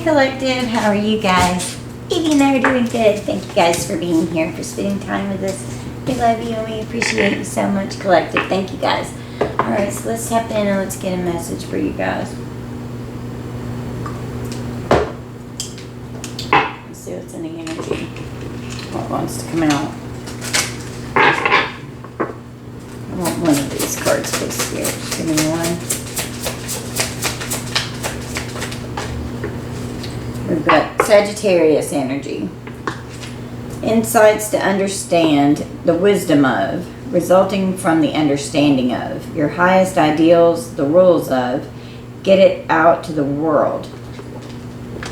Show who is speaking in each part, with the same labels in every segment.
Speaker 1: Hi Collective, how are you guys? Even though you're doing good, thank you guys for being here, for spending time with us. We love you and we appreciate you so much, Collective. Thank you guys. Alright, so let's tap in and let's get a message for you guys. Let's see what's in the energy. What wants to come out? I want one of these cards, please, Spirit. Just give me one. We've got Sagittarius energy. Insights to understand the wisdom of, resulting from the understanding of, your highest ideals, the rules of, get it out to the world. I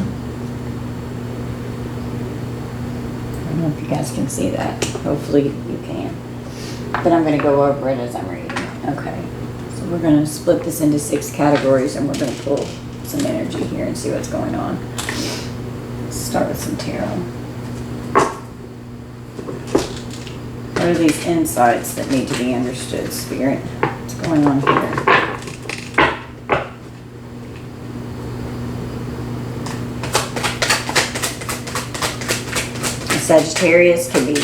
Speaker 1: don't know if you guys can see that. Hopefully you can. But I'm going to go over it as I'm reading. Okay. So we're going to split this into 6 categories and we're going to pull some energy here and see what's going on. Let's start with some tarot. What are these insights that need to be understood, Spirit? What's going on here? Sagittarius could be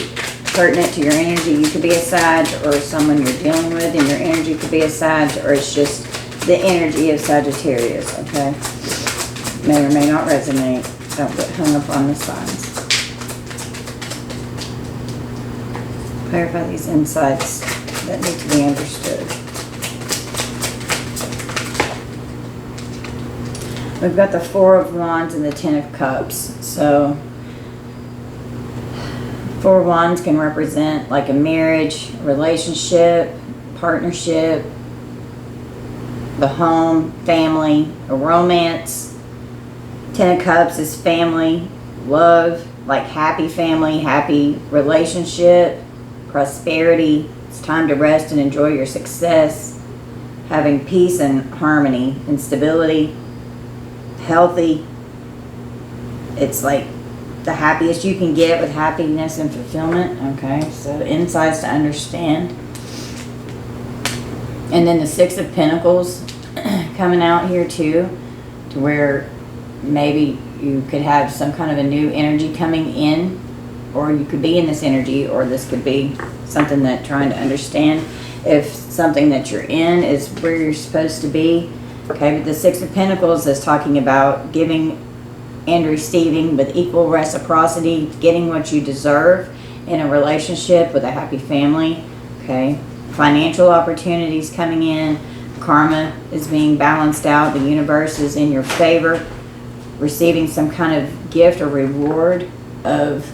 Speaker 1: pertinent to your energy. You could be a Sag, or someone you're dealing with, and your energy could be a Sag, or it's just the energy of Sagittarius, okay? May or may not resonate. Don't get hung up on the signs. Clarify these insights that need to be understood. We've got the 4 of Wands and the 10 of Cups. So 4 of Wands can represent like a marriage, relationship, partnership, the home, family, a romance. 10 of Cups is family, love, like happy family, happy relationship, prosperity. It's time to rest and enjoy your success, having peace and harmony and stability, healthy. It's like the happiest you can get with happiness and fulfillment. Okay, so insights to understand. And then the 6 of Pentacles coming out here too, to where maybe you could have some kind of a new energy coming in, or you could be in this energy, or this could be something that trying to understand if something that you're in is where you're supposed to be. Okay, but the 6 of Pentacles is talking about giving and receiving with equal reciprocity, getting what you deserve in a relationship with a happy family. Okay, financial opportunities coming in, karma is being balanced out, the universe is in your favor, receiving some kind of gift or reward of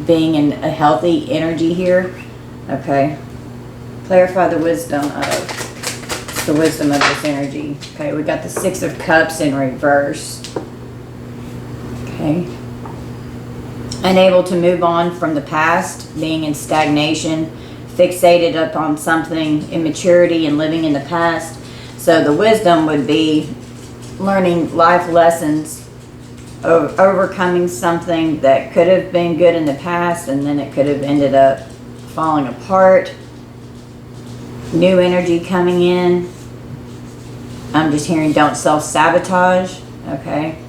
Speaker 1: being in a healthy energy here. Okay, clarify the wisdom of this energy. Okay, we got the 6 of Cups in reverse. Okay, unable to move on from the past, being in stagnation, fixated upon something, immaturity, and living in the past. So the wisdom would be learning life lessons of overcoming something that could have been good in the past and then it could have ended up falling apart. New energy coming in. I'm just hearing don't self-sabotage. Okay,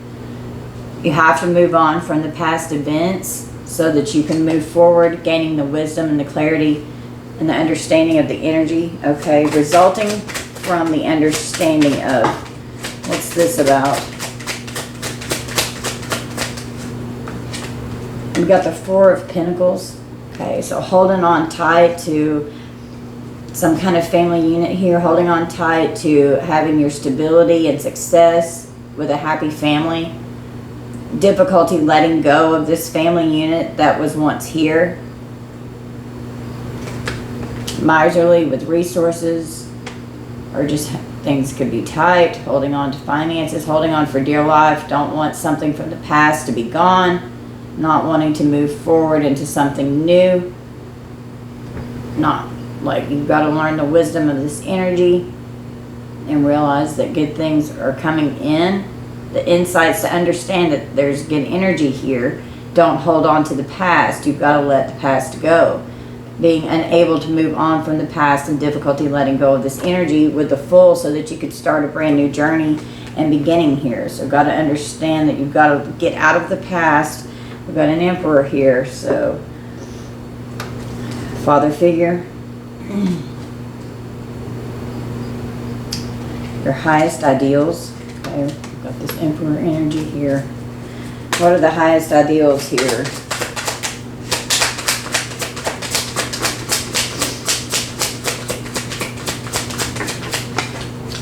Speaker 1: you have to move on from the past events so that you can move forward, gaining the wisdom and the clarity and the understanding of the energy. Okay, resulting from the understanding of. What's this about? We've got the 4 of Pentacles. Okay, so holding on tight to some kind of family unit here, holding on tight to having your stability and success with a happy family. Difficulty letting go of this family unit that was once here. Miserly with resources, or just things could be tight, holding on to finances, holding on for dear life, don't want something from the past to be gone, not wanting to move forward into something new. Not like you've got to learn the wisdom of this energy and realize that good things are coming in. The insights to understand that there's good energy here. Don't hold on to the past. You've got to let the past go. being unable to move on from the past and difficulty letting go of this energy with the full so that you could start a brand new journey and beginning here. So got to understand that you've got to get out of the past. We've got an Emperor here, so father figure. Your highest ideals. Okay, we've got this Emperor energy here. What are the highest ideals here?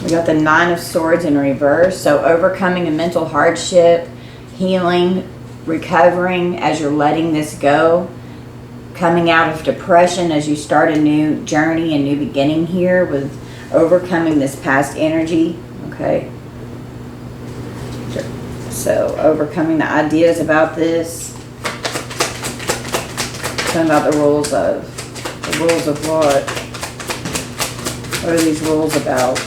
Speaker 1: We got the Nine of Swords in reverse. So overcoming a mental hardship, healing, recovering as you're letting this go, coming out of depression as you start a new journey, a new beginning here with overcoming this past energy. Okay. So overcoming the ideas about this. Talking about the rules of. The rules of what? What are these rules about?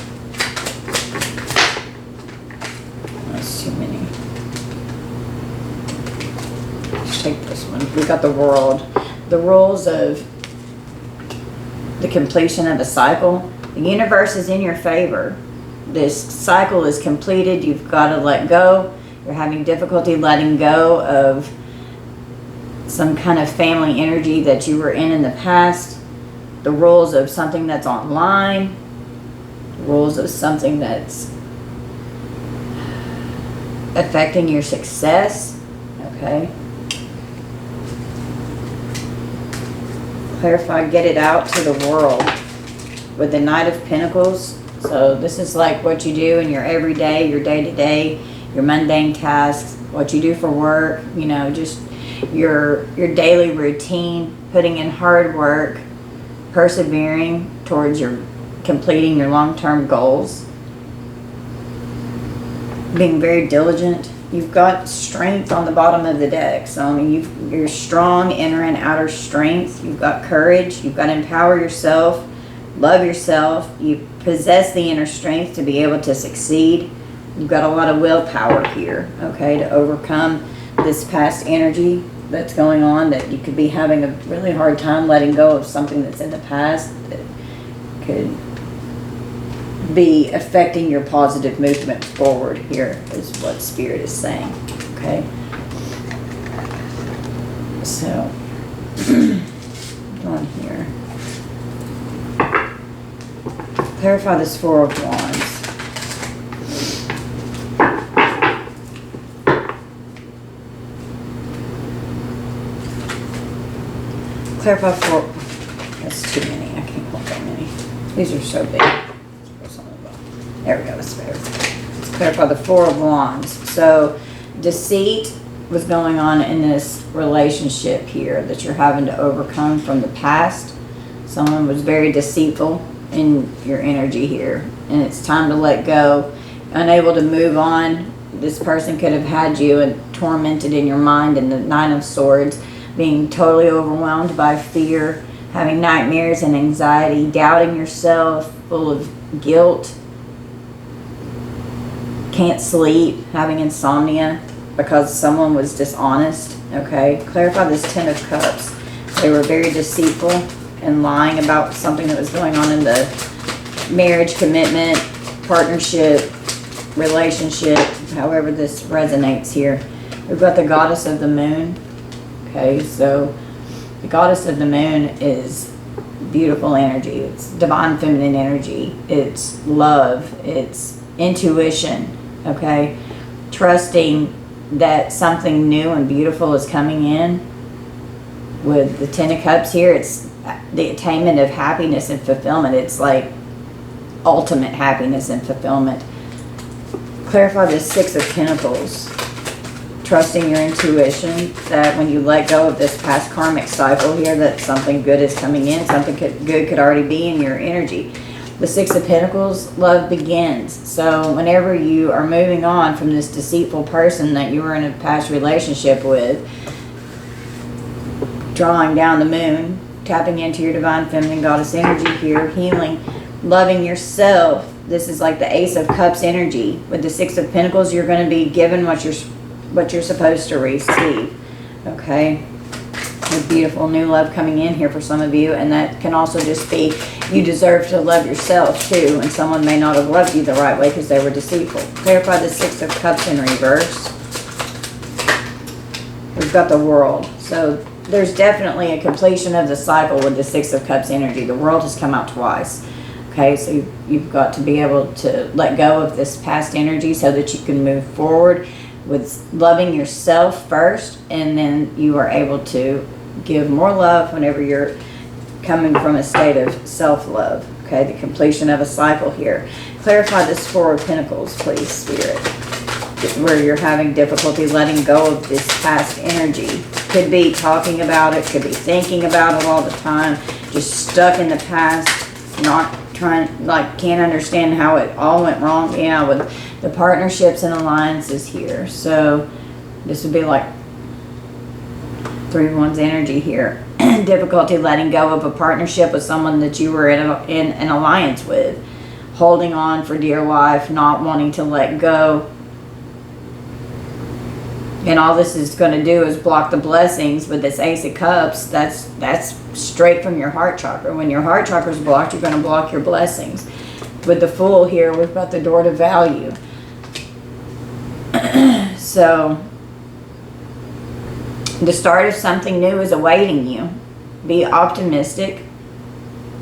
Speaker 1: That's too many. Let's take this one. We got the World. The rules of the completion of a cycle. The universe is in your favor. This cycle is completed. You've got to let go. You're having difficulty letting go of some kind of family energy that you were in the past. The rules of something that's online. The rules of something that's affecting your success. Okay. Clarify, get it out to the world with the Knight of Pentacles. So this is like what you do in your everyday, your day-to-day, your mundane tasks, what you do for work, you know, just your daily routine, putting in hard work, persevering towards your completing your long-term goals, being very diligent. You've got strength on the bottom of the deck. So, I mean, you're strong inner and outer strength. You've got courage. You've got to empower yourself, love yourself. You possess the inner strength to be able to succeed. You've got a lot of willpower here, okay, to overcome this past energy that's going on, that you could be having a really hard time letting go of something that's in the past that could be affecting your positive movement forward here, is what Spirit is saying. Okay. So, on here. Clarify this Four of Wands. Clarify four. That's too many. I can't hold that many. These are so big. There we go. That's better. Let's clarify the Four of Wands. So, deceit was going on in this relationship here that you're having to overcome from the past. Someone was very deceitful in your energy here, and it's time to let go. Unable to move on. This person could have had you and tormented in your mind, in the Nine of Swords, being totally overwhelmed by fear, having nightmares and anxiety, doubting yourself, full of guilt, can't sleep, having insomnia because someone was dishonest. Okay, clarify this Ten of Cups. They were very deceitful and lying about something that was going on in the marriage, commitment, partnership, relationship, however this resonates here. We've got the Goddess of the Moon. Okay, so the Goddess of the Moon is beautiful energy. It's divine feminine energy. It's love. It's intuition. Okay, trusting that something new and beautiful is coming in. With the Ten of Cups here, it's the attainment of happiness and fulfillment. It's like ultimate happiness and fulfillment. Clarify the Six of Pentacles. Trusting your intuition, that when you let go of this past karmic cycle here, that something good is coming in, something good could already be in your energy. The Six of Pentacles, love begins. So whenever you are moving on from this deceitful person that you were in a past relationship with, drawing down the moon, tapping into your divine feminine goddess energy here, healing, loving yourself. This is like the Ace of Cups energy. With the Six of Pentacles, you're going to be given what you're supposed to receive. Okay. With beautiful new love coming in here for some of you, and that can also just be you deserve to love yourself too, and someone may not have loved you the right way because they were deceitful. Clarify the Six of Cups in reverse. We've got the World. So there's definitely a completion of the cycle with the Six of Cups energy. The World has come out twice. Okay, so you've got to be able to let go of this past energy so that you can move forward with loving yourself first, and then you are able to give more love whenever you're coming from a state of self-love. Okay, the completion of a cycle here. Clarify this Four of Pentacles, please, Spirit. Where you're having difficulty letting go of this past energy. Could be talking about it, could be thinking about it all the time, just stuck in the past, not trying, like, can't understand how it all went wrong. Yeah, with the partnerships and alliances here. So this would be like 3 of Wands energy here. Difficulty letting go of a partnership with someone that you were in an alliance with. Holding on for dear life, not wanting to let go. And all this is going to do is block the blessings with this Ace of Cups. That's straight from your heart chakra. When your heart chakra is blocked, you're going to block your blessings. With the Fool here, we've got the door to value. So, the start of something new is awaiting you. Be optimistic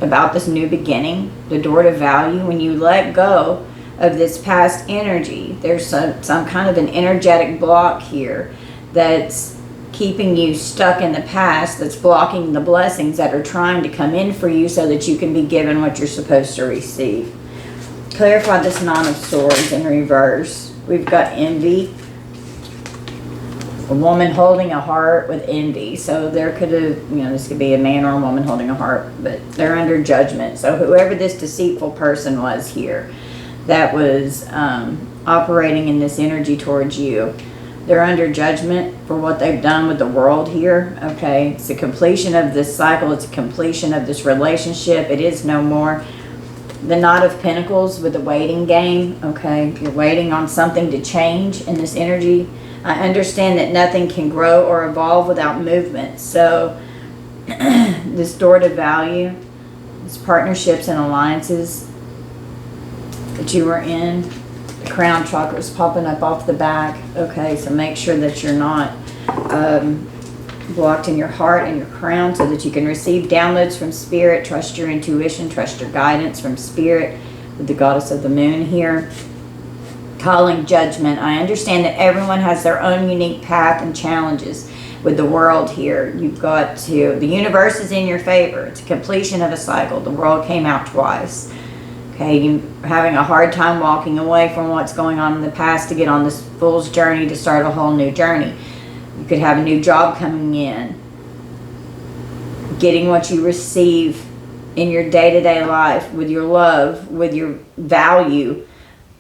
Speaker 1: about this new beginning. The door to value. When you let go of this past energy, there's some kind of an energetic block here that's keeping you stuck in the past, that's blocking the blessings that are trying to come in for you so that you can be given what you're supposed to receive. Clarify this Nine of Swords in reverse. We've got envy. A woman holding a heart with envy. So there could have, this could be a man or a woman holding a heart, but they're under judgment. So whoever this deceitful person was here that was operating in this energy towards you, they're under judgment for what they've done with the World here. Okay, it's a completion of this cycle. It's a completion of this relationship. It is no more. The Knight of Pentacles with the waiting game. Okay, you're waiting on something to change in this energy. I understand that nothing can grow or evolve without movement. So this door to value, these partnerships and alliances that you were in, the crown chakra is popping up off the back. Okay, so make sure that you're not blocked in your heart and your crown so that you can receive downloads from Spirit. Trust your intuition, trust your guidance from Spirit with the Goddess of the Moon here. Calling judgment. I understand that everyone has their own unique path and challenges with the World here. You've got to, the universe is in your favor. It's a completion of a cycle. The World came out twice. Okay, you're having a hard time walking away from what's going on in the past to get on this Fool's journey to start a whole new journey. You could have a new job coming in. Getting what you receive in your day-to-day life with your love, with your value,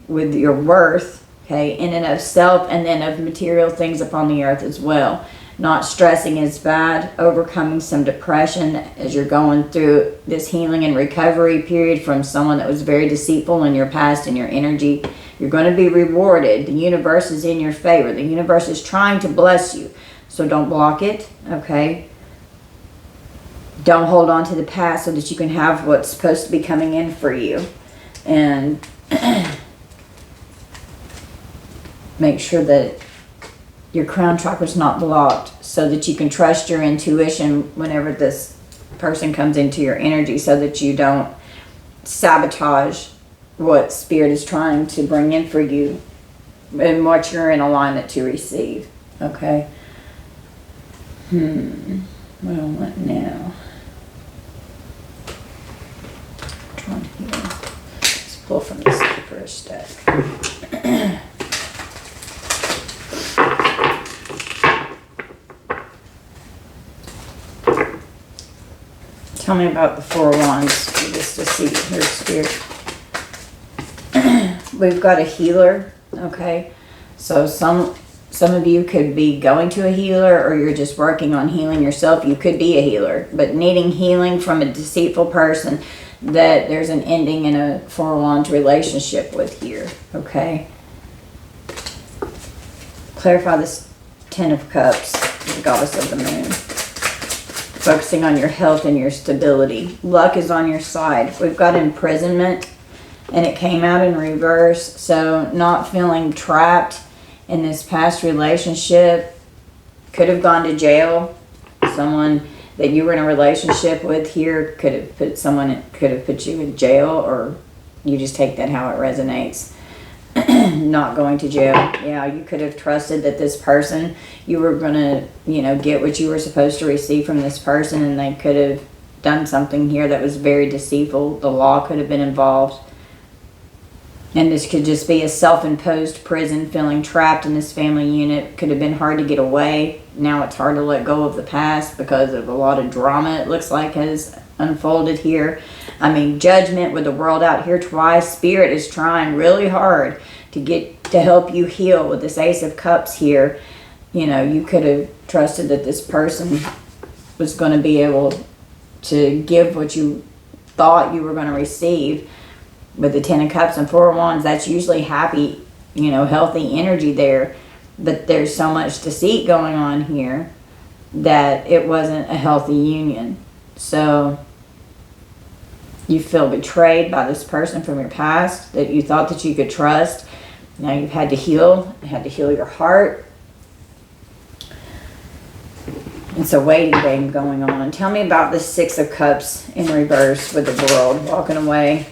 Speaker 1: with your worth, okay, in and of self, and then of material things upon the earth as well. Not stressing is bad. Overcoming some depression as you're going through this healing and recovery period from someone that was very deceitful in your past and your energy. You're going to be rewarded. The universe is in your favor. The universe is trying to bless you. So don't block it, okay? Don't hold on to the past so that you can have what's supposed to be coming in for you. And make sure that your crown chakra is not blocked so that you can trust your intuition whenever this person comes into your energy so that you don't sabotage what Spirit is trying to bring in for you and what you're in alignment to receive. Okay? Well, what now? Trying to hear. Let's pull from this first deck. Tell me about the Four of Wands for this deceit here, Spirit. We've got a healer, okay? So some of you could be going to a healer, or you're just working on healing yourself. You could be a healer, but needing healing from a deceitful person that there's an ending in a Four of Wands relationship with here, okay? Clarify this Ten of Cups, the Goddess of the Moon. focusing on your health and your stability. Luck is on your side. We've got imprisonment, and it came out in reverse. So not feeling trapped in this past relationship. Could have gone to jail. Someone that you were in a relationship with here could have put you in jail, or you just take that how it resonates. Not going to jail. Yeah, you could have trusted that this person, you were going to, get what you were supposed to receive from this person, and they could have done something here that was very deceitful. The law could have been involved. And this could just be a self-imposed prison, feeling trapped in this family unit. Could have been hard to get away. Now it's hard to let go of the past because of a lot of drama, it looks like, has unfolded here. I mean, judgment with the world out here twice. Spirit is trying really hard to help you heal with this Ace of Cups here. You could have trusted that this person was going to be able to give what you thought you were going to receive. With the Ten of Cups and Four of Wands, that's usually happy, healthy energy there. But there's so much deceit going on here that it wasn't a healthy union. So you feel betrayed by this person from your past that you thought that you could trust. Now you've had to heal. You had to heal your heart. It's a waiting game going on. And tell me about the Six of Cups in reverse with the world walking away.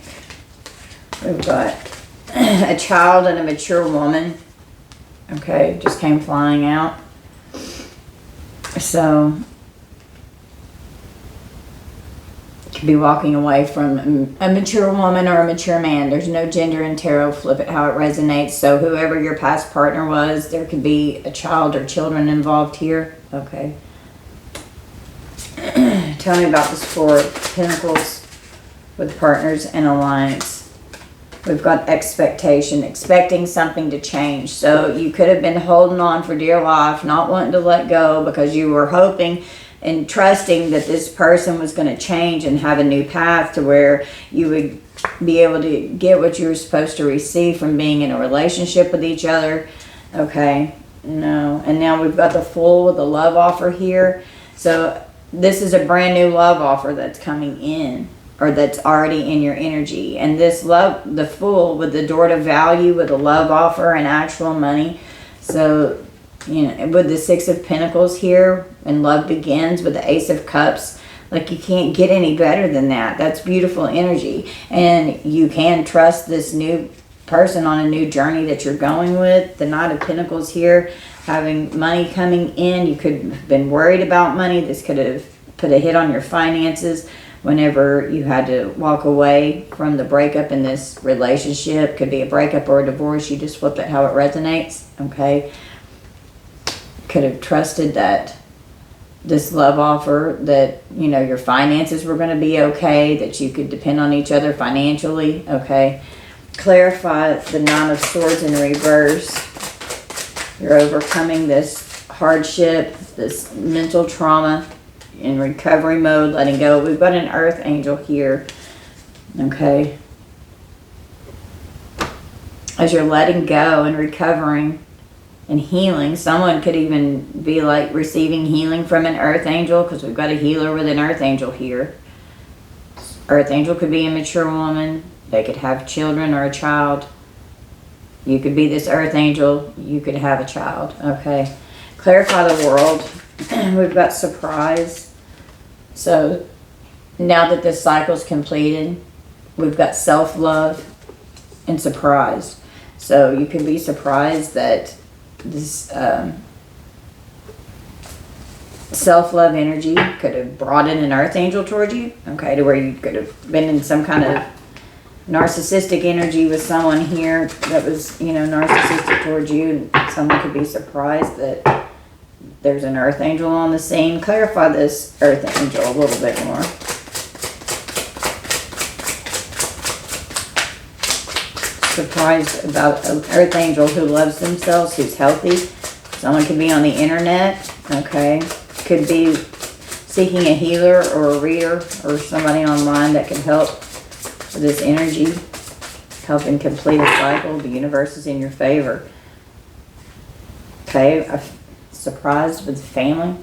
Speaker 1: We've got a child and a mature woman. Okay, just came flying out. So, could be walking away from a mature woman or a mature man. There's no gender in tarot. Flip it how it resonates. So, whoever your past partner was, there could be a child or children involved here. Okay. Tell me about this Four of Pentacles with partners and alliance. We've got expectation, expecting something to change. So you could have been holding on for dear life, not wanting to let go because you were hoping and trusting that this person was going to change and have a new path to where you would be able to get what you were supposed to receive from being in a relationship with each other. Okay, no. And now we've got the Fool with the love offer here. So this is a brand new love offer that's coming in, or that's already in your energy. And this love, the Fool with the door to value, with a love offer and actual money. So, with the Six of Pentacles here, and love begins with the Ace of Cups, like you can't get any better than that. That's beautiful energy. And you can trust this new person on a new journey that you're going with. The Knight of Pentacles here, having money coming in. You could have been worried about money. This could have put a hit on your finances. Whenever you had to walk away from the breakup in this relationship, could be a breakup or a divorce, you just flip it how it resonates, okay? Could have trusted that this love offer, that, your finances were going to be okay, that you could depend on each other financially, okay? Clarify the Nine of Swords in reverse. You're overcoming this hardship, this mental trauma, in recovery mode, letting go. We've got an Earth Angel here, okay? As you're letting go and recovering and healing, someone could even be like receiving healing from an Earth Angel, because we've got a healer with an Earth Angel here. Earth Angel could be a mature woman. They could have children or a child. You could be this Earth Angel. You could have a child, okay? Clarify the world. We've got surprise. So now that this cycle's completed, we've got self-love and surprise. So you can be surprised that this self-love energy could have brought in an Earth Angel towards you, okay, to where you could have been in some kind of narcissistic energy with someone here that was, narcissistic towards you, and someone could be surprised that there's an Earth Angel on the scene. Clarify this Earth Angel a little bit more. Surprised about an Earth Angel who loves themselves, who's healthy. Someone could be on the internet, okay? Could be seeking a healer or a reader or somebody online that can help with this energy, helping complete a cycle. The universe is in your favor. Okay, surprised with family.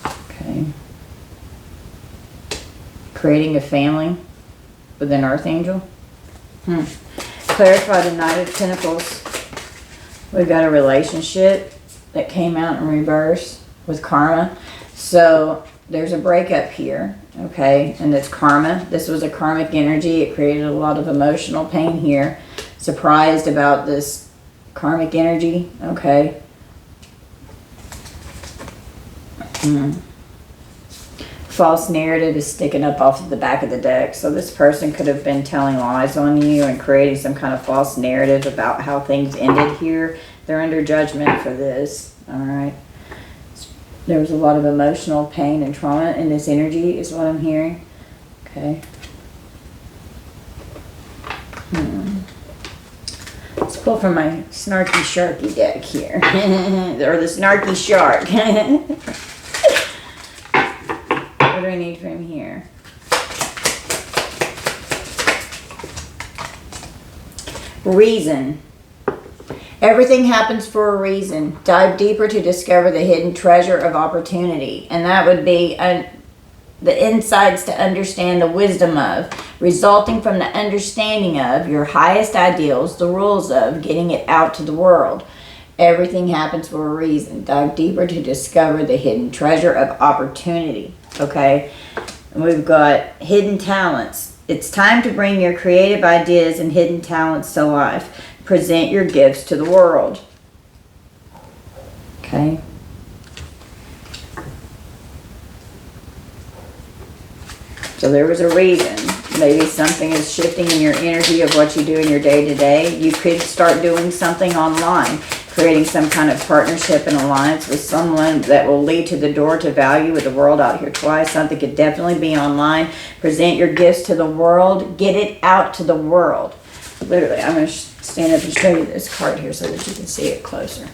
Speaker 1: Okay. creating a family with an archangel. Clarify the Knight of Pentacles. We've got a relationship that came out in reverse with karma. So there's a breakup here, okay? And it's karma. This was a karmic energy. It created a lot of emotional pain here. Surprised about this karmic energy, okay? False narrative is sticking up off of the back of the deck. So this person could have been telling lies on you and creating some kind of false narrative about how things ended here. They're under judgment for this. All right. There was a lot of emotional pain and trauma in this energy is what I'm hearing. Okay. Let's pull from my snarky sharky deck here. Or the snarky shark. What do I need from here? Reason. Everything happens for a reason. Dive deeper to discover the hidden treasure of opportunity. And that would be the insights to understand the wisdom of, resulting from the understanding of your highest ideals, the rules of getting it out to the world. Everything happens for a reason. Dive deeper to discover the hidden treasure of opportunity. Okay, and we've got hidden talents. It's time to bring your creative ideas and hidden talents to life. Present your gifts to the world. Okay. So there was a reason. Maybe something is shifting in your energy of what you do in your day-to-day. You could start doing something online, creating some kind of partnership and alliance with someone that will lead to the door to value with the world out here twice. Something could definitely be online. Present your gifts to the world. Get it out to the world. Literally, I'm going to stand up and show you this card here so that you can see it closer.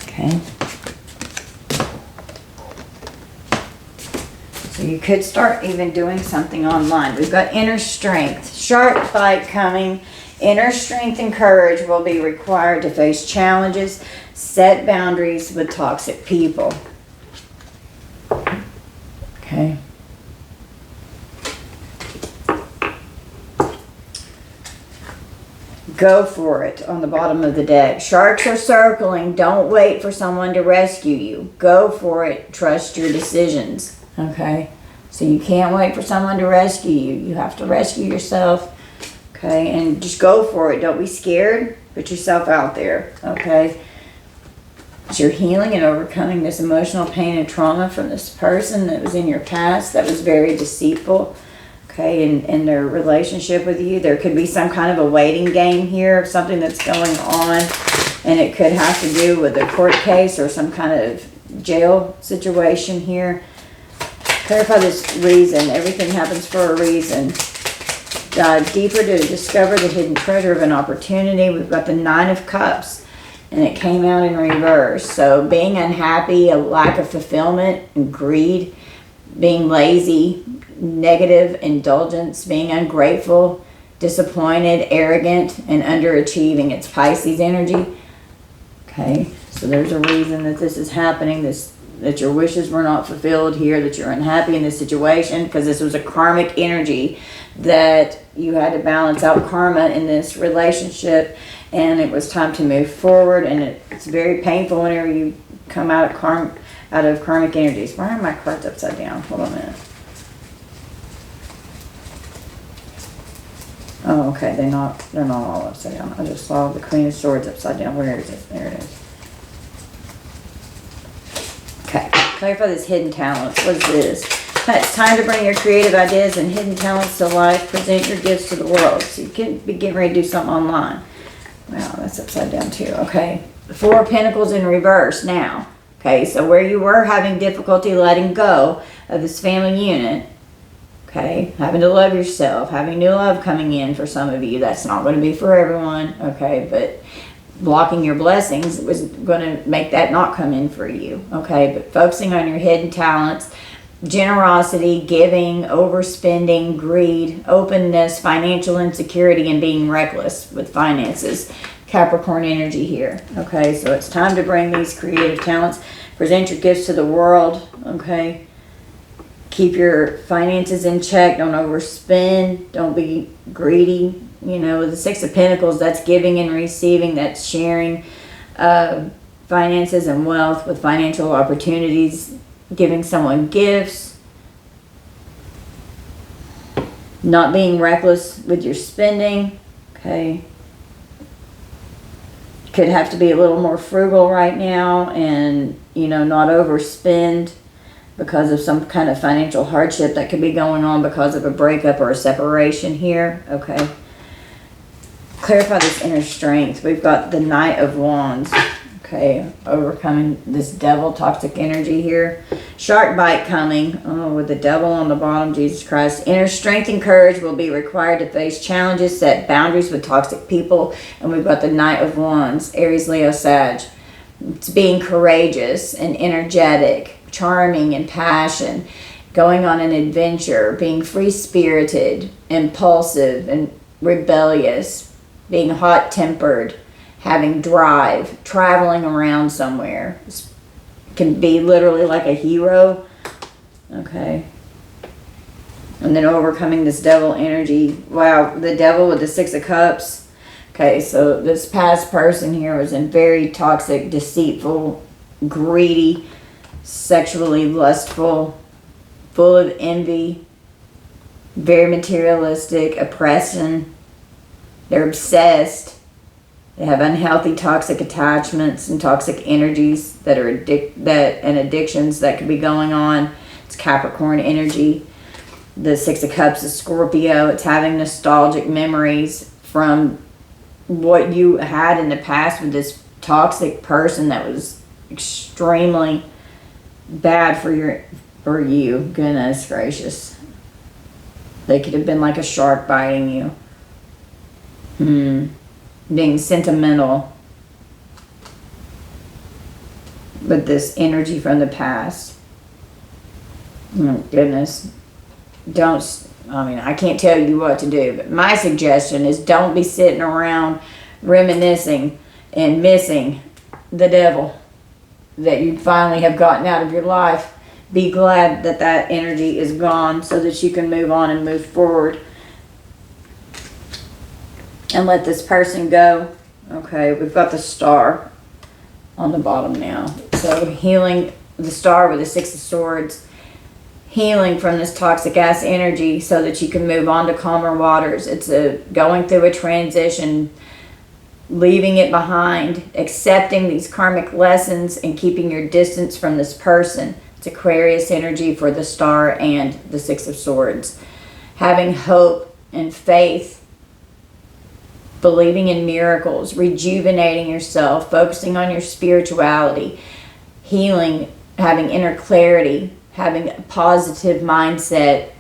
Speaker 1: Okay. So you could start even doing something online. We've got inner strength. Shark fight coming. Inner strength and courage will be required to face challenges, set boundaries with toxic people. Okay. Go for it on the bottom of the deck. Sharks are circling. Don't wait for someone to rescue you. Go for it. Trust your decisions. Okay. So you can't wait for someone to rescue you. You have to rescue yourself. Okay. And just go for it. Don't be scared. Put yourself out there. Okay. You're healing and overcoming this emotional pain and trauma from this person that was in your past that was very deceitful. Okay, in their relationship with you. There could be some kind of a waiting game here of something that's going on, and it could have to do with a court case or some kind of jail situation here. Clarify this reason. Everything happens for a reason. Dive deeper to discover the hidden treasure of an opportunity. We've got the 9 of Cups, and it came out in reverse. So being unhappy, a lack of fulfillment, and greed, being lazy, negative indulgence, being ungrateful, disappointed, arrogant, and underachieving. It's Pisces energy. Okay, so there's a reason that this is happening, that your wishes were not fulfilled here, that you're unhappy in this situation, because this was a karmic energy that you had to balance out karma in this relationship, and it was time to move forward, and it's very painful whenever you come out of karmic energies. Why are my cards upside down? Hold on a minute. Oh, okay, they're not all upside down. I just saw the Queen of Swords upside down. Where is it? There it is. Okay, clarify this hidden talents. What is this? It's time to bring your creative ideas and hidden talents to life. Present your gifts to the world. So you can be getting ready to do something online. Wow, that's upside down too. Okay, the 4 of Pentacles in reverse now. Okay, so where you were having difficulty letting go of this family unit, okay, having to love yourself, having new love coming in for some of you. That's not going to be for everyone, okay, but blocking your blessings was going to make that not come in for you, okay, but focusing on your hidden talents generosity, giving, overspending, greed, openness, financial insecurity, and being reckless with finances. Capricorn energy here. Okay, so it's time to bring these creative talents. Present your gifts to the world. Okay. Keep your finances in check. Don't overspend. Don't be greedy. You know, the Six of Pentacles, that's giving and receiving. That's sharing finances and wealth with financial opportunities. Giving someone gifts. Not being reckless with your spending. Okay. Could have to be a little more frugal right now and, you know, not overspend because of some kind of financial hardship that could be going on because of a breakup or a separation here. Okay. Clarify this inner strength. We've got the Knight of Wands. Okay. Overcoming this devil toxic energy here. Shark bite coming. Oh, with the devil on the bottom. Jesus Christ. Inner strength and courage will be required to face challenges, set boundaries with toxic people. And we've got the Knight of Wands. Aries, Leo, Sag. It's being courageous and energetic, charming and passion, going on an adventure, being free-spirited, impulsive and rebellious, being hot-tempered, having drive, traveling around somewhere. This can be literally like a hero. Okay. And then overcoming this devil energy. Wow, the devil with the Six of Cups. Okay, so this past person here was in very toxic, deceitful, greedy, sexually lustful, full of envy, very materialistic, oppression. They're obsessed. They have unhealthy, toxic attachments and toxic energies that are and addictions that could be going on. It's Capricorn energy. The Six of Cups is Scorpio. It's having nostalgic memories from what you had in the past with this toxic person that was extremely bad for you. Goodness gracious. They could have been like a shark biting you. Being sentimental with this energy from the past. Oh, goodness. I can't tell you what to do, but my suggestion is don't be sitting around reminiscing and missing the devil that you finally have gotten out of your life. Be glad that that energy is gone so that you can move on and move forward. And let this person go. Okay, we've got the Star on the bottom now. So healing the Star with the Six of Swords. Healing from this toxic ass energy so that you can move on to calmer waters. It's going through a transition, leaving it behind, accepting these karmic lessons and keeping your distance from this person. It's Aquarius energy for the Star and the Six of Swords. Having hope and faith, believing in miracles, rejuvenating yourself, focusing on your spirituality, healing, having inner clarity, having a positive mindset.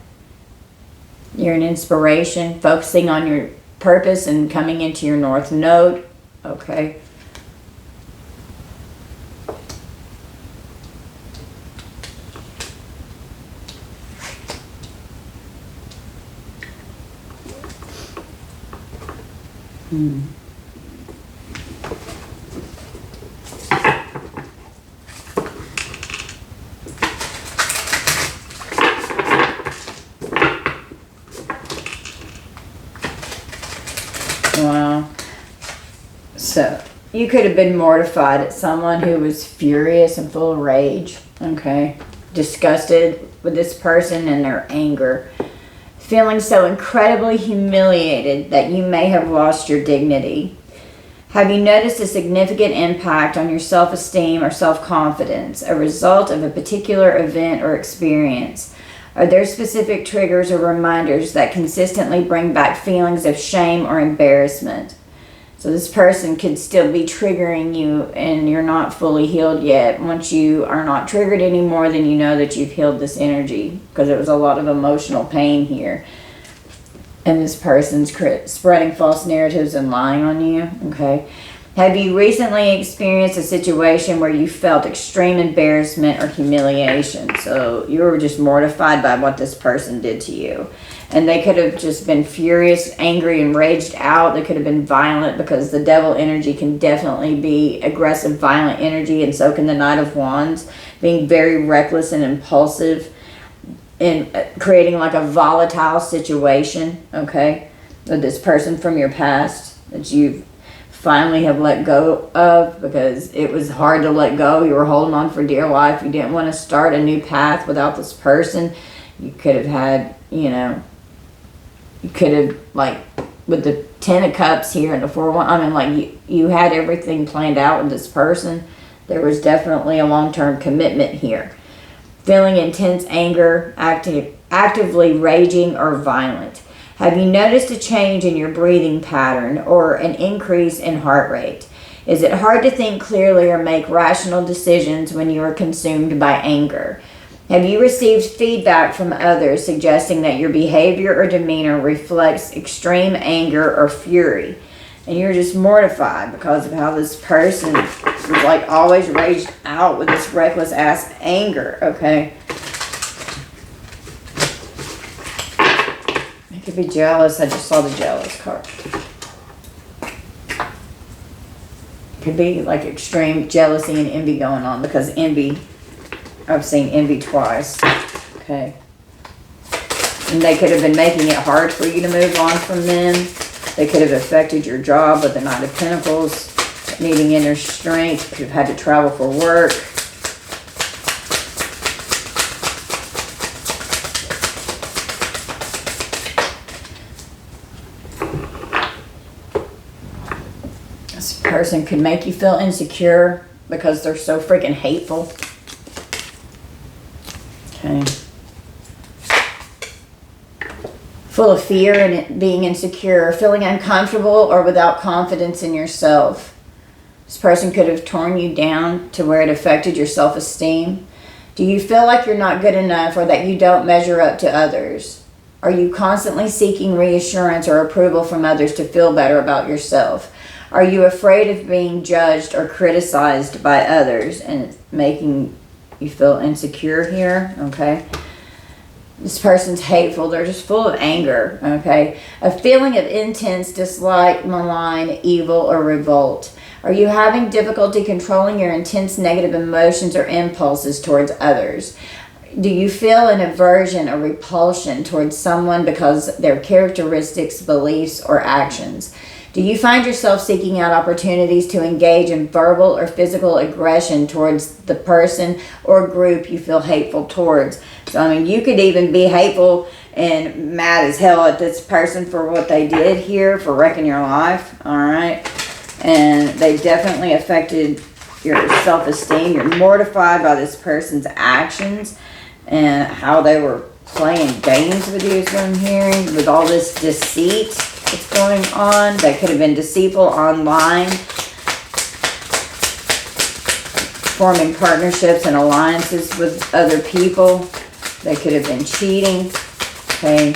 Speaker 1: You're an inspiration, focusing on your purpose and coming into your North Node. Okay. Wow. So, you could have been mortified at someone who was furious and full of rage. Okay. Disgusted with this person and their anger. Feeling so incredibly humiliated that you may have lost your dignity. Have you noticed a significant impact on your self-esteem or self-confidence, a result of a particular event or experience? Are there specific triggers or reminders that consistently bring back feelings of shame or embarrassment? So this person could still be triggering you and you're not fully healed yet. Once you are not triggered anymore, then you know that you've healed this energy because it was a lot of emotional pain here. And this person's spreading false narratives and lying on you, okay? Have you recently experienced a situation where you felt extreme embarrassment or humiliation? So you were just mortified by what this person did to you. And they could have just been furious, angry, and raged out. They could have been violent, because the devil energy can definitely be aggressive, violent energy, and so can the Knight of Wands, being very reckless and impulsive and creating like a volatile situation, okay, with this person from your past that you finally have let go of, because it was hard to let go. You were holding on for dear life. You didn't want to start a new path without this person. You could have had, you know, you could have, like, with the Ten of Cups here and the Four of Wands, I mean, like, you had everything planned out with this person. There was definitely a long-term commitment here. Feeling intense anger, actively raging or violent. Have you noticed a change in your breathing pattern or an increase in heart rate? Is it hard to think clearly or make rational decisions when you are consumed by anger? Have you received feedback from others suggesting that your behavior or demeanor reflects extreme anger or fury? And you're just mortified because of how this person was like always raged out with this reckless ass anger, okay? You could be jealous. I just saw the jealous card. Could be like extreme jealousy and envy going on, because envy, I've seen envy twice, okay? And they could have been making it hard for you to move on from them. They could have affected your job with the Knight of Pentacles, needing inner strength. You could have had to travel for work. This person could make you feel insecure because they're so freaking hateful. Okay. Full of fear and being insecure, feeling uncomfortable or without confidence in yourself. This person could have torn you down to where it affected your self-esteem. Do you feel like you're not good enough or that you don't measure up to others? Are you constantly seeking reassurance or approval from others to feel better about yourself? Are you afraid of being judged or criticized by others and it's making you feel insecure here? Okay. This person's hateful. They're just full of anger, okay? A feeling of intense dislike, malign, evil, or revolt. Are you having difficulty controlling your intense negative emotions or impulses towards others? Do you feel an aversion or repulsion towards someone because of their characteristics, beliefs, or actions? Do you find yourself seeking out opportunities to engage in verbal or physical aggression towards the person or group you feel hateful towards? So, I mean, you could even be hateful and mad as hell at this person for what they did here, for wrecking your life, all right? And they definitely affected your self-esteem. You're mortified by this person's actions and how they were playing games with you, is what I'm hearing, with all this deceit that's going on. They could have been deceitful online, forming partnerships and alliances with other people. They could have been cheating, okay?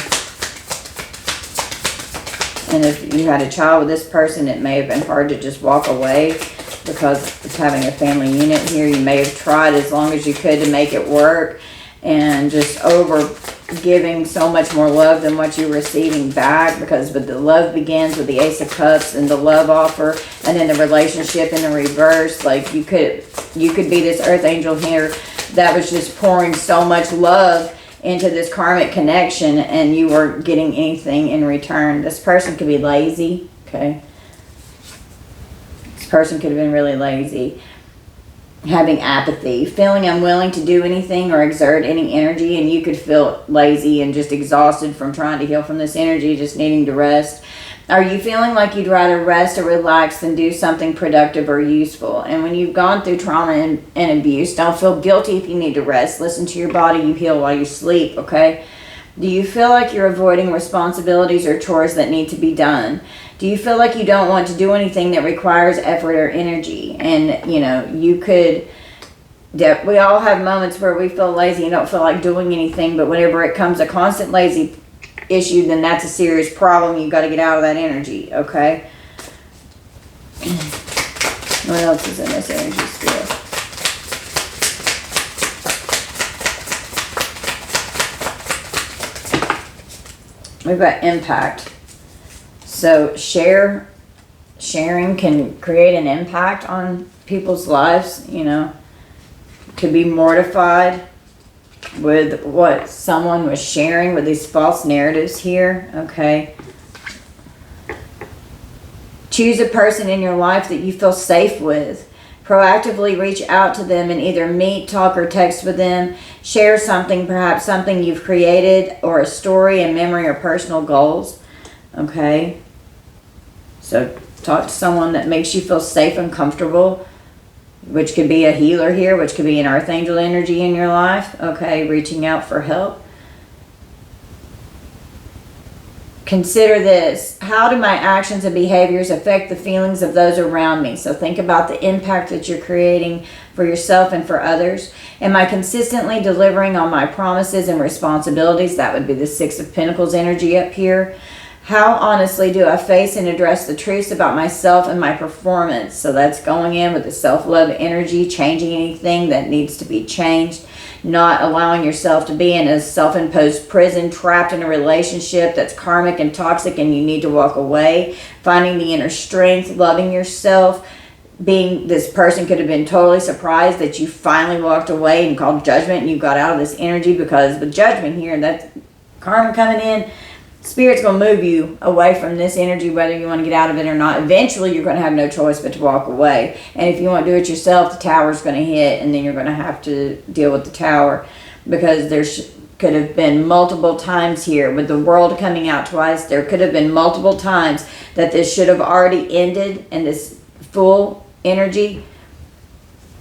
Speaker 1: And if you had a child with this person, it may have been hard to just walk away because it's having a family unit here. You may have tried as long as you could to make it work, and just over giving so much more love than what you're receiving back, because but the love begins with the Ace of Cups and the love offer, and then the relationship in the reverse. Like you could be this earth angel here that was just pouring so much love into this karmic connection, and you weren't getting anything in return. This person could be lazy, okay? This person could have been really lazy. Having apathy, feeling unwilling to do anything or exert any energy, and you could feel lazy and just exhausted from trying to heal from this energy, just needing to rest. Are you feeling like you'd rather rest or relax than do something productive or useful? And when you've gone through trauma and abuse, don't feel guilty if you need to rest. Listen to your body. You heal while you sleep, okay? Do you feel like you're avoiding responsibilities or chores that need to be done? Do you feel like you don't want to do anything that requires effort or energy? And, you know, you could... We all have moments where we feel lazy and don't feel like doing anything, but whenever it comes a constant lazy issue, then that's a serious problem. You've got to get out of that energy, okay? What else is in this energy sphere? We've got impact. So sharing can create an impact on people's lives, you know. Could be mortified with what someone was sharing with these false narratives here, okay. Choose a person in your life that you feel safe with. Proactively reach out to them and either meet, talk, or text with them. Share something, perhaps something you've created, or a story, a memory, or personal goals. Okay? So talk to someone that makes you feel safe and comfortable, which could be a healer here, which could be an archangel energy in your life. Okay? Reaching out for help. Consider this. How do my actions and behaviors affect the feelings of those around me? So think about the impact that you're creating for yourself and for others. Am I consistently delivering on my promises and responsibilities? That would be the Six of Pentacles energy up here. How honestly do I face and address the truths about myself and my performance? So that's going in with the self-love energy, changing anything that needs to be changed. Not allowing yourself to be in a self-imposed prison, trapped in a relationship that's karmic and toxic and you need to walk away. Finding the inner strength, loving yourself. Being this person could have been totally surprised that you finally walked away and called judgment and you got out of this energy, because the judgment here, that's karma coming in. Spirit's going to move you away from this energy, whether you want to get out of it or not. Eventually, you're going to have no choice but to walk away. And if you want to do it yourself, the tower's going to hit, and then you're going to have to deal with the tower. Because there could have been multiple times here, with the world coming out twice, there could have been multiple times that this should have already ended, and this full energy,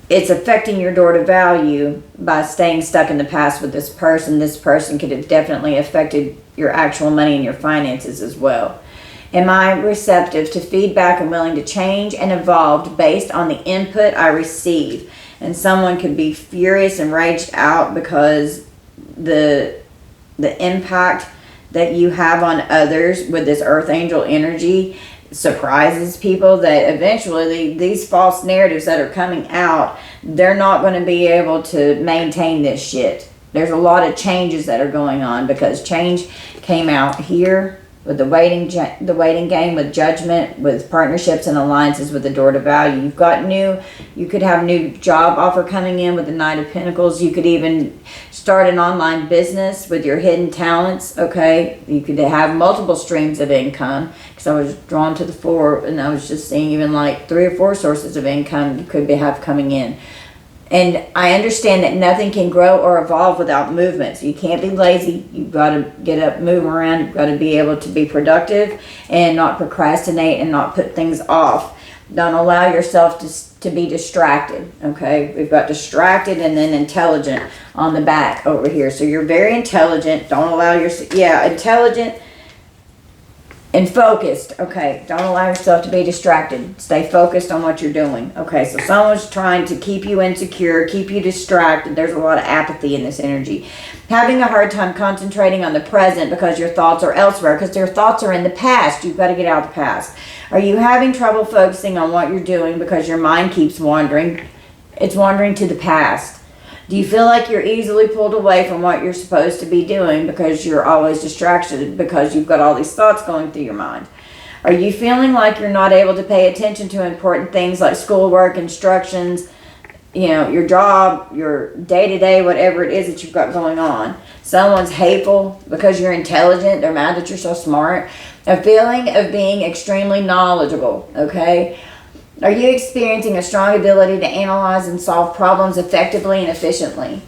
Speaker 1: it's affecting your door to value by staying stuck in the past with this person. This person could have definitely affected your actual money and your finances as well. Am I receptive to feedback and willing to change and evolve based on the input I receive? And someone could be furious and raged out because the impact that you have on others with this earth angel energy surprises people, that eventually these false narratives that are coming out, they're not going to be able to maintain this shit. There's a lot of changes that are going on, because change came out here with the waiting game, with judgment, with partnerships and alliances, with the door to value. You could have new job offer coming in with the Knight of Pentacles. You could even start an online business with your hidden talents, okay? You could have multiple streams of income, because I was drawn to the 4, and I was just seeing even like 3 or 4 sources of income you could have coming in. And I understand that nothing can grow or evolve without movement. So you can't be lazy. You've got to get up, move around. You've got to be able to be productive and not procrastinate and not put things off. Don't allow yourself to be distracted, okay? We've got distracted and then intelligent on the back over here. So you're very intelligent. Don't allow intelligent and focused, okay? Don't allow yourself to be distracted. Stay focused on what you're doing, okay? So someone's trying to keep you insecure, keep you distracted. There's a lot of apathy in this energy. Having a hard time concentrating on the present because your thoughts are elsewhere, because your thoughts are in the past. You've got to get out of the past. Are you having trouble focusing on what you're doing because your mind keeps wandering? It's wandering to the past. Do you feel like you're easily pulled away from what you're supposed to be doing because you're always distracted, because you've got all these thoughts going through your mind? Are you feeling like you're not able to pay attention to important things like schoolwork, instructions, your job, your day-to-day, whatever it is that you've got going on? Someone's hateful because you're intelligent. They're mad that you're so smart. A feeling of being extremely knowledgeable, okay? Are you experiencing a strong ability to analyze and solve problems effectively and efficiently?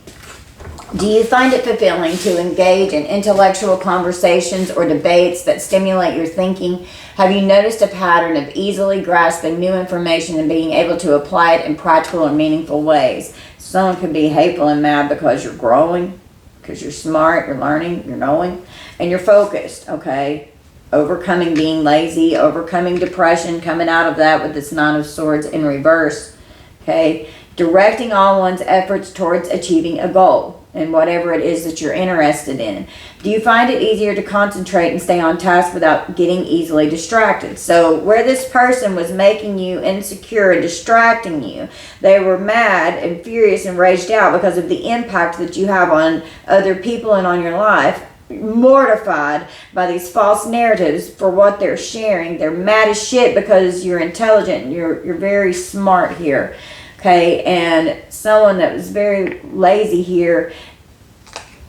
Speaker 1: Do you find it fulfilling to engage in intellectual conversations or debates that stimulate your thinking? Have you noticed a pattern of easily grasping new information and being able to apply it in practical and meaningful ways? Someone could be hateful and mad because you're growing, because you're smart, you're learning, you're knowing, and you're focused, okay? Overcoming being lazy, overcoming depression, coming out of that with this 9 of Swords in reverse, okay? Directing all one's efforts towards achieving a goal. in whatever it is that you're interested in? Do you find it easier to concentrate and stay on task without getting easily distracted? So where this person was making you insecure and distracting you, they were mad and furious and raged out because of the impact that you have on other people and on your life, mortified by these false narratives for what they're sharing. They're mad as shit because you're intelligent and you're very smart here. Okay, and someone that was very lazy here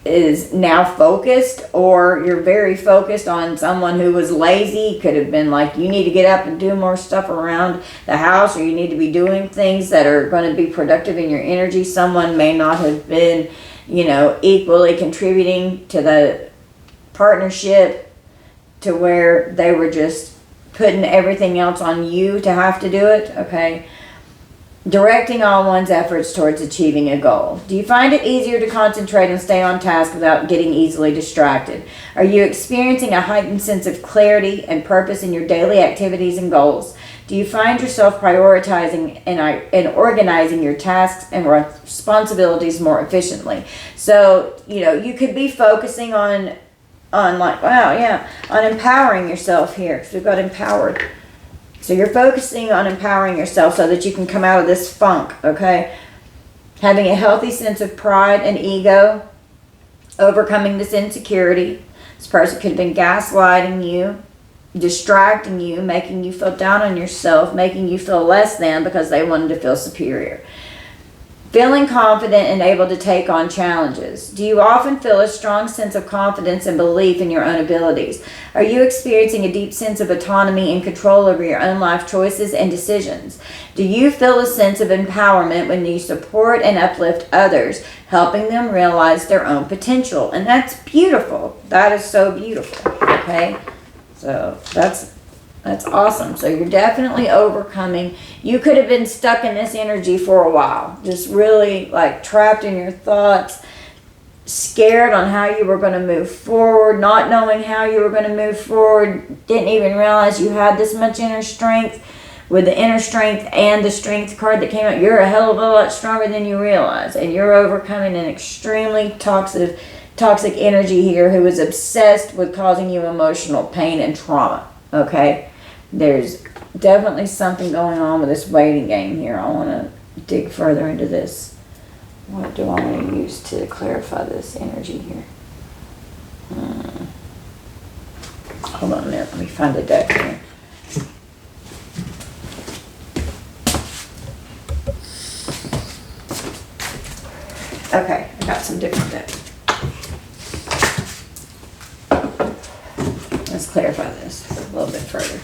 Speaker 1: is now focused, or you're very focused on someone who was lazy. Could have been like, you need to get up and do more stuff around the house, or you need to be doing things that are going to be productive in your energy. Someone may not have been, equally contributing to the partnership, to where they were just putting everything else on you to have to do it. Okay. Directing all one's efforts towards achieving a goal. Do you find it easier to concentrate and stay on task without getting easily distracted? Are you experiencing a heightened sense of clarity and purpose in your daily activities and goals? Do you find yourself prioritizing and organizing your tasks and responsibilities more efficiently? So, you could be focusing on empowering yourself here, because we've got empowered. So you're focusing on empowering yourself so that you can come out of this funk, okay? Having a healthy sense of pride and ego, overcoming this insecurity. This person could have been gaslighting you, distracting you, making you feel down on yourself, making you feel less than because they wanted to feel superior. Feeling confident and able to take on challenges. Do you often feel a strong sense of confidence and belief in your own abilities? Are you experiencing a deep sense of autonomy and control over your own life choices and decisions? Do you feel a sense of empowerment when you support and uplift others, helping them realize their own potential? And that's beautiful. That is so beautiful. Okay? So that's awesome. So you're definitely overcoming. You could have been stuck in this energy for a while, just really like trapped in your thoughts, scared on how you were going to move forward, not knowing how you were going to move forward, didn't even realize you had this much inner strength. With the inner strength and the strength card that came out, you're a hell of a lot stronger than you realize, and you're overcoming an extremely toxic energy here who is obsessed with causing you emotional pain and trauma. Okay? There's definitely something going on with this waiting game here. I want to dig further into this. What do I want to use to clarify this energy here? Hold on a minute. Let me find the deck here. Okay, I got some different decks. Let's clarify this a little bit further.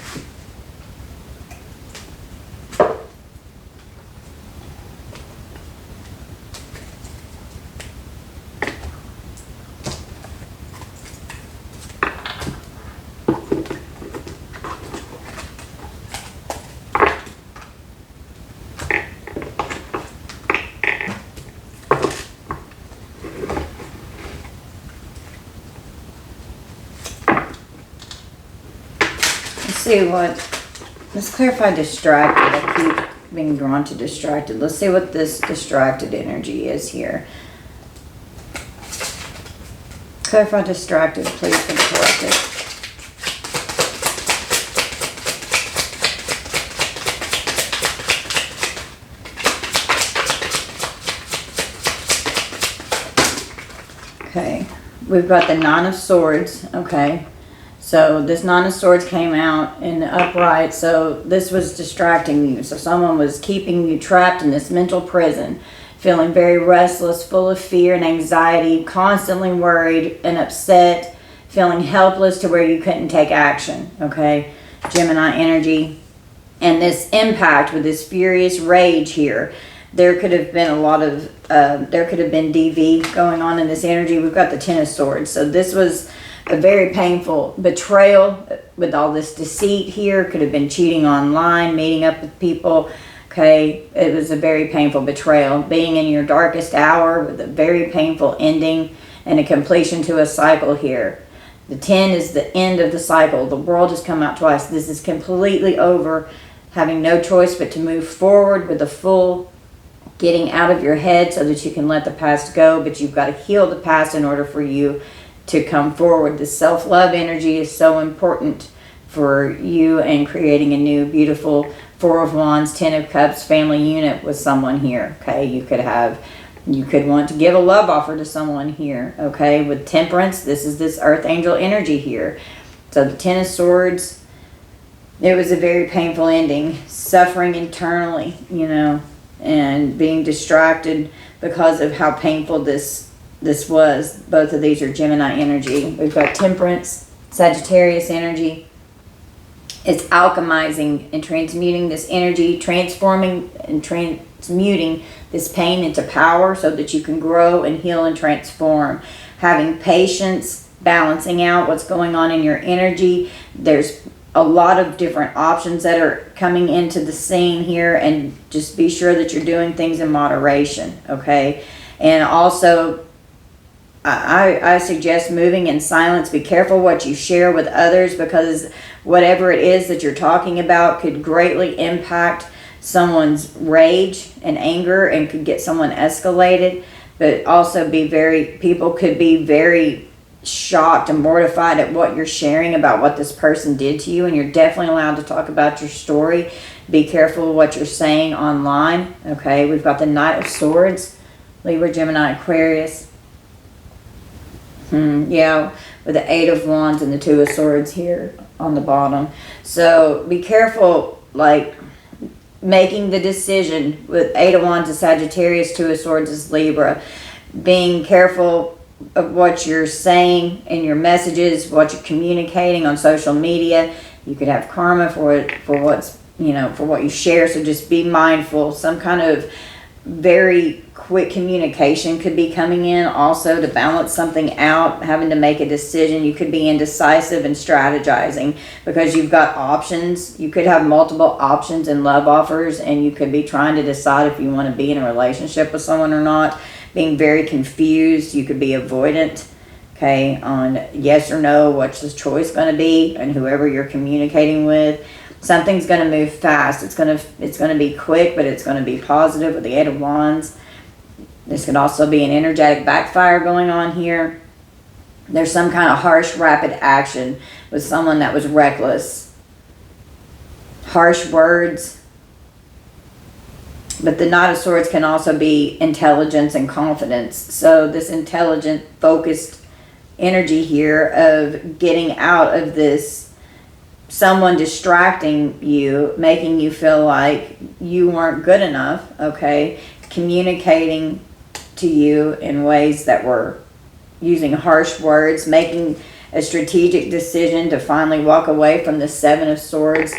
Speaker 1: Let's clarify distracted. I keep being drawn to distracted. Let's see what this distracted energy is here. Clarify distracted, please, for the collective. Okay, we've got the Nine of Swords, okay. So this Nine of Swords came out in the upright, so this was distracting you. So someone was keeping you trapped in this mental prison, feeling very restless, full of fear and anxiety, constantly worried and upset, feeling helpless to where you couldn't take action, okay? Gemini energy. And this impact with this furious rage here, there could have been a lot of, there could have been DV going on in this energy. We've got the Ten of Swords. So this was a very painful betrayal with all this deceit here. Could have been cheating online, meeting up with people. Okay, it was a very painful betrayal. Being in your darkest hour with a very painful ending and a completion to a cycle here. The 10 is the end of the cycle. The world has come out twice. This is completely over. Having no choice but to move forward with a full getting out of your head so that you can let the past go, but you've got to heal the past in order for you to come forward. The self-love energy is so important for you and creating a new beautiful Four of Wands, Ten of Cups family unit with someone here. Okay, you could want to give a love offer to someone here. Okay, with Temperance, this is this Earth Angel energy here. So the Ten of Swords, it was a very painful ending, suffering internally, you know, and being distracted because of how painful this was. Both of these are Gemini energy. We've got Temperance, Sagittarius energy. It's alchemizing and transmuting this energy, transforming and transmuting this pain into power so that you can grow and heal and transform. Having patience, balancing out what's going on in your energy. There's a lot of different options that are coming into the scene here, and just be sure that you're doing things in moderation, okay? And also, I suggest moving in silence. Be careful what you share with others, because whatever it is that you're talking about could greatly impact someone's rage and anger and could get someone escalated. But also people could be very shocked and mortified at what you're sharing about what this person did to you, and you're definitely allowed to talk about your story. Be careful what you're saying online, okay? We've got the Knight of Swords, Libra, Gemini, Aquarius. Yeah, with the Eight of Wands and the Two of Swords here on the bottom. So be careful, like, making the decision with Eight of Wands is Sagittarius, Two of Swords is Libra. Being careful of what you're saying in your messages, what you're communicating on social media. You could have karma for what's, you know, for what you share. So just be mindful. Some kind of very quick communication could be coming in also to balance something out, having to make a decision. You could be indecisive and strategizing because you've got options. You could have multiple options and love offers, and you could be trying to decide if you want to be in a relationship with someone or not. Being very confused. You could be avoidant, okay, on yes or no, what's the choice going to be, and whoever you're communicating with. Something's going to move fast. It's going to be quick, but it's going to be positive with the Eight of Wands. This could also be an energetic backfire going on here. There's some kind of harsh, rapid action with someone that was reckless. Harsh words. But the Knight of Swords can also be intelligence and confidence. So this intelligent, focused energy here of getting out of this, someone distracting you, making you feel like you weren't good enough, okay? Communicating to you in ways that were using harsh words, making a strategic decision to finally walk away from the Seven of Swords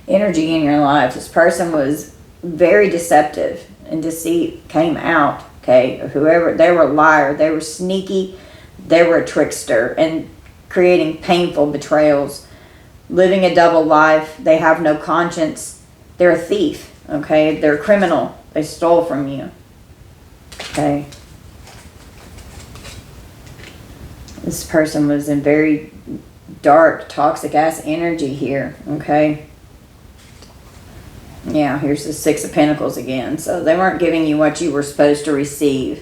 Speaker 1: energy in your life. This person was very deceptive, and deceit came out, okay? Whoever, they were a liar, they were sneaky, they were a trickster, and creating painful betrayals, living a double life. They have no conscience. They're a thief, okay? They're a criminal. They stole from you, okay? This person was in very dark, toxic ass energy here, okay? Yeah, here's the Six of Pentacles again. So they weren't giving you what you were supposed to receive.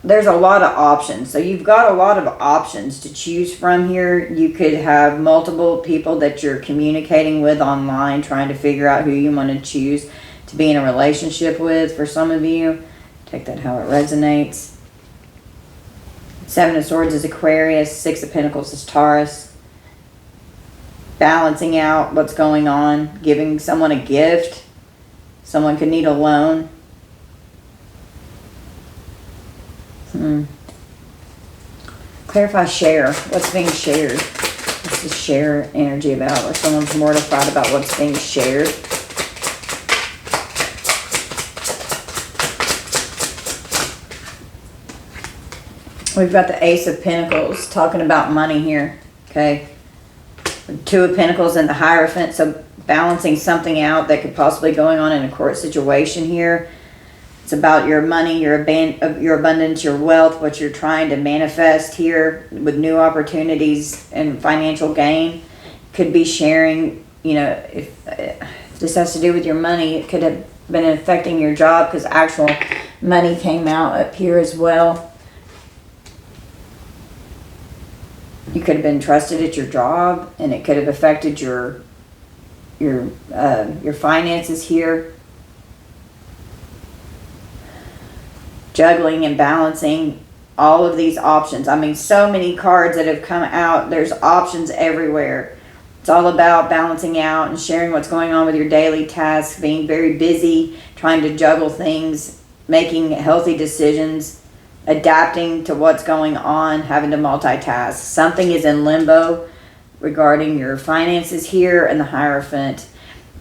Speaker 1: There's a lot of options. So you've got a lot of options to choose from here. You could have multiple people that you're communicating with online, trying to figure out who you want to choose to be in a relationship with for some of you. Take that how it resonates. Seven of Swords is Aquarius. Six of Pentacles is Taurus. Balancing out what's going on, giving someone a gift. Someone could need a loan. Clarify share. What's being shared? What's the share energy about? Or someone's mortified about what's being shared. We've got the Ace of Pentacles talking about money here, okay? Two of Pentacles and the Hierophant, so balancing something out that could possibly be going on in a court situation here. It's about your money, your abundance, your wealth, what you're trying to manifest here with new opportunities and financial gain. Could be sharing, you know, if If this has to do with your money, it could have been affecting your job because actual money came out up here as well. You could have been trusted at your job, and it could have affected your finances here. Juggling and balancing all of these options. I mean, so many cards that have come out. There's options everywhere. It's all about balancing out and sharing what's going on with your daily tasks, being very busy, trying to juggle things, making healthy decisions, adapting to what's going on, having to multitask. Something is in limbo regarding your finances here, and the Hierophant.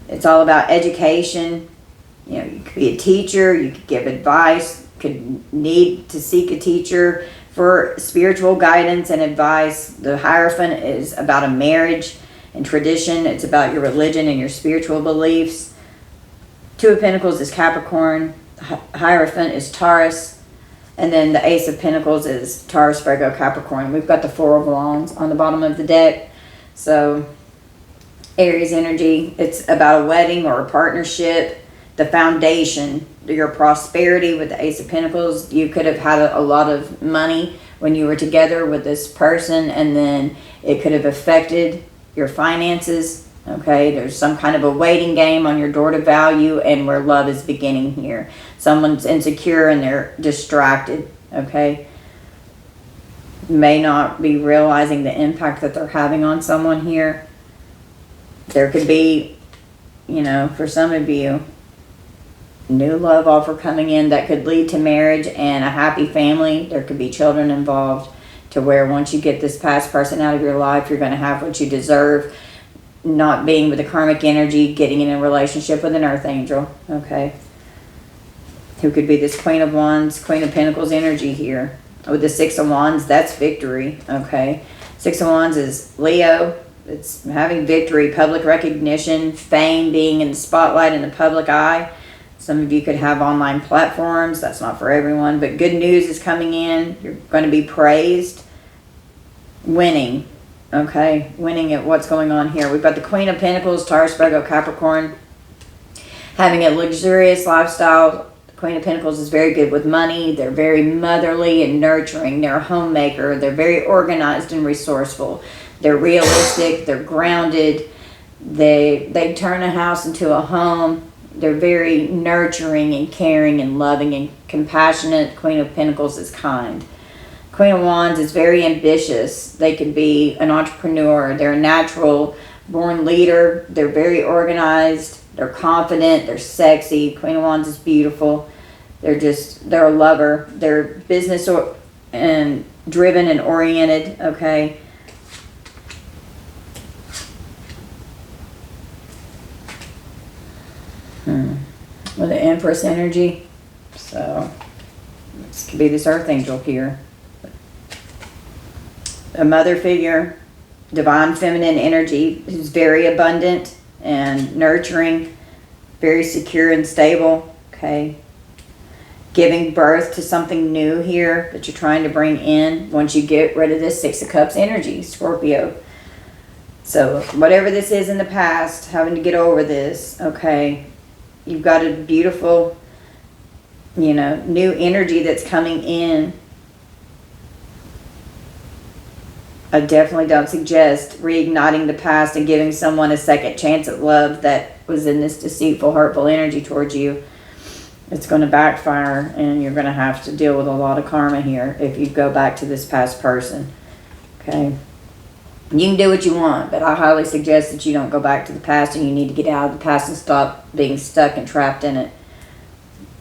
Speaker 1: It's all about education. You know, you could be a teacher, you could give advice, could need to seek a teacher for spiritual guidance and advice. The Hierophant is about a marriage and tradition. It's about your religion and your spiritual beliefs. Two of Pentacles is Capricorn. Hierophant is Taurus. And then the Ace of Pentacles is Taurus, Virgo, Capricorn. We've got the Four of Wands on the bottom of the deck. So Aries energy, it's about a wedding or a partnership, the foundation, your prosperity with the Ace of Pentacles. You could have had a lot of money when you were together with this person, and then it could have affected your finances. Okay, there's some kind of a waiting game on your door to value and where love is beginning here. Someone's insecure and they're distracted. Okay, may not be realizing the impact that they're having on someone here. There could be, you know, for some of you, new love offer coming in that could lead to marriage and a happy family. There could be children involved, to where once you get this past person out of your life, you're going to have what you deserve. Not being with the karmic energy, getting in a relationship with an earth angel. Okay, who could be this Queen of Wands, Queen of Pentacles energy here. With the Six of Wands, that's victory. Okay, Six of Wands is Leo. It's having victory, public recognition, fame, being in the spotlight in the public eye. Some of you could have online platforms. That's not for everyone, but good news is coming in. You're going to be praised. Winning. Okay, winning at what's going on here. We've got the Queen of Pentacles, Taurus, Virgo, Capricorn. Having a luxurious lifestyle. The Queen of Pentacles is very good with money. They're very motherly and nurturing. They're a homemaker. They're very organized and resourceful. They're realistic. They're grounded. They turn a house into a home. They're very nurturing and caring and loving and compassionate. Queen of Pentacles is kind. Queen of Wands is very ambitious. They could be an entrepreneur. They're a natural born leader. They're very organized. They're confident. They're sexy. Queen of Wands is beautiful. They're a lover. They're business and driven and oriented. Okay. With the Empress energy. So this could be this earth angel here. A mother figure, divine feminine energy, who's very abundant and nurturing, very secure and stable. Okay, giving birth to something new here that you're trying to bring in once you get rid of this Six of Cups energy, Scorpio. So whatever this is in the past, having to get over this. Okay, you've got a beautiful, you know, new energy that's coming in. I definitely don't suggest reigniting the past and giving someone a second chance at love that was in this deceitful, hurtful energy towards you. It's going to backfire, and you're going to have to deal with a lot of karma here if you go back to this past person. Okay? You can do what you want, but I highly suggest that you don't go back to the past, and you need to get out of the past and stop being stuck and trapped in it.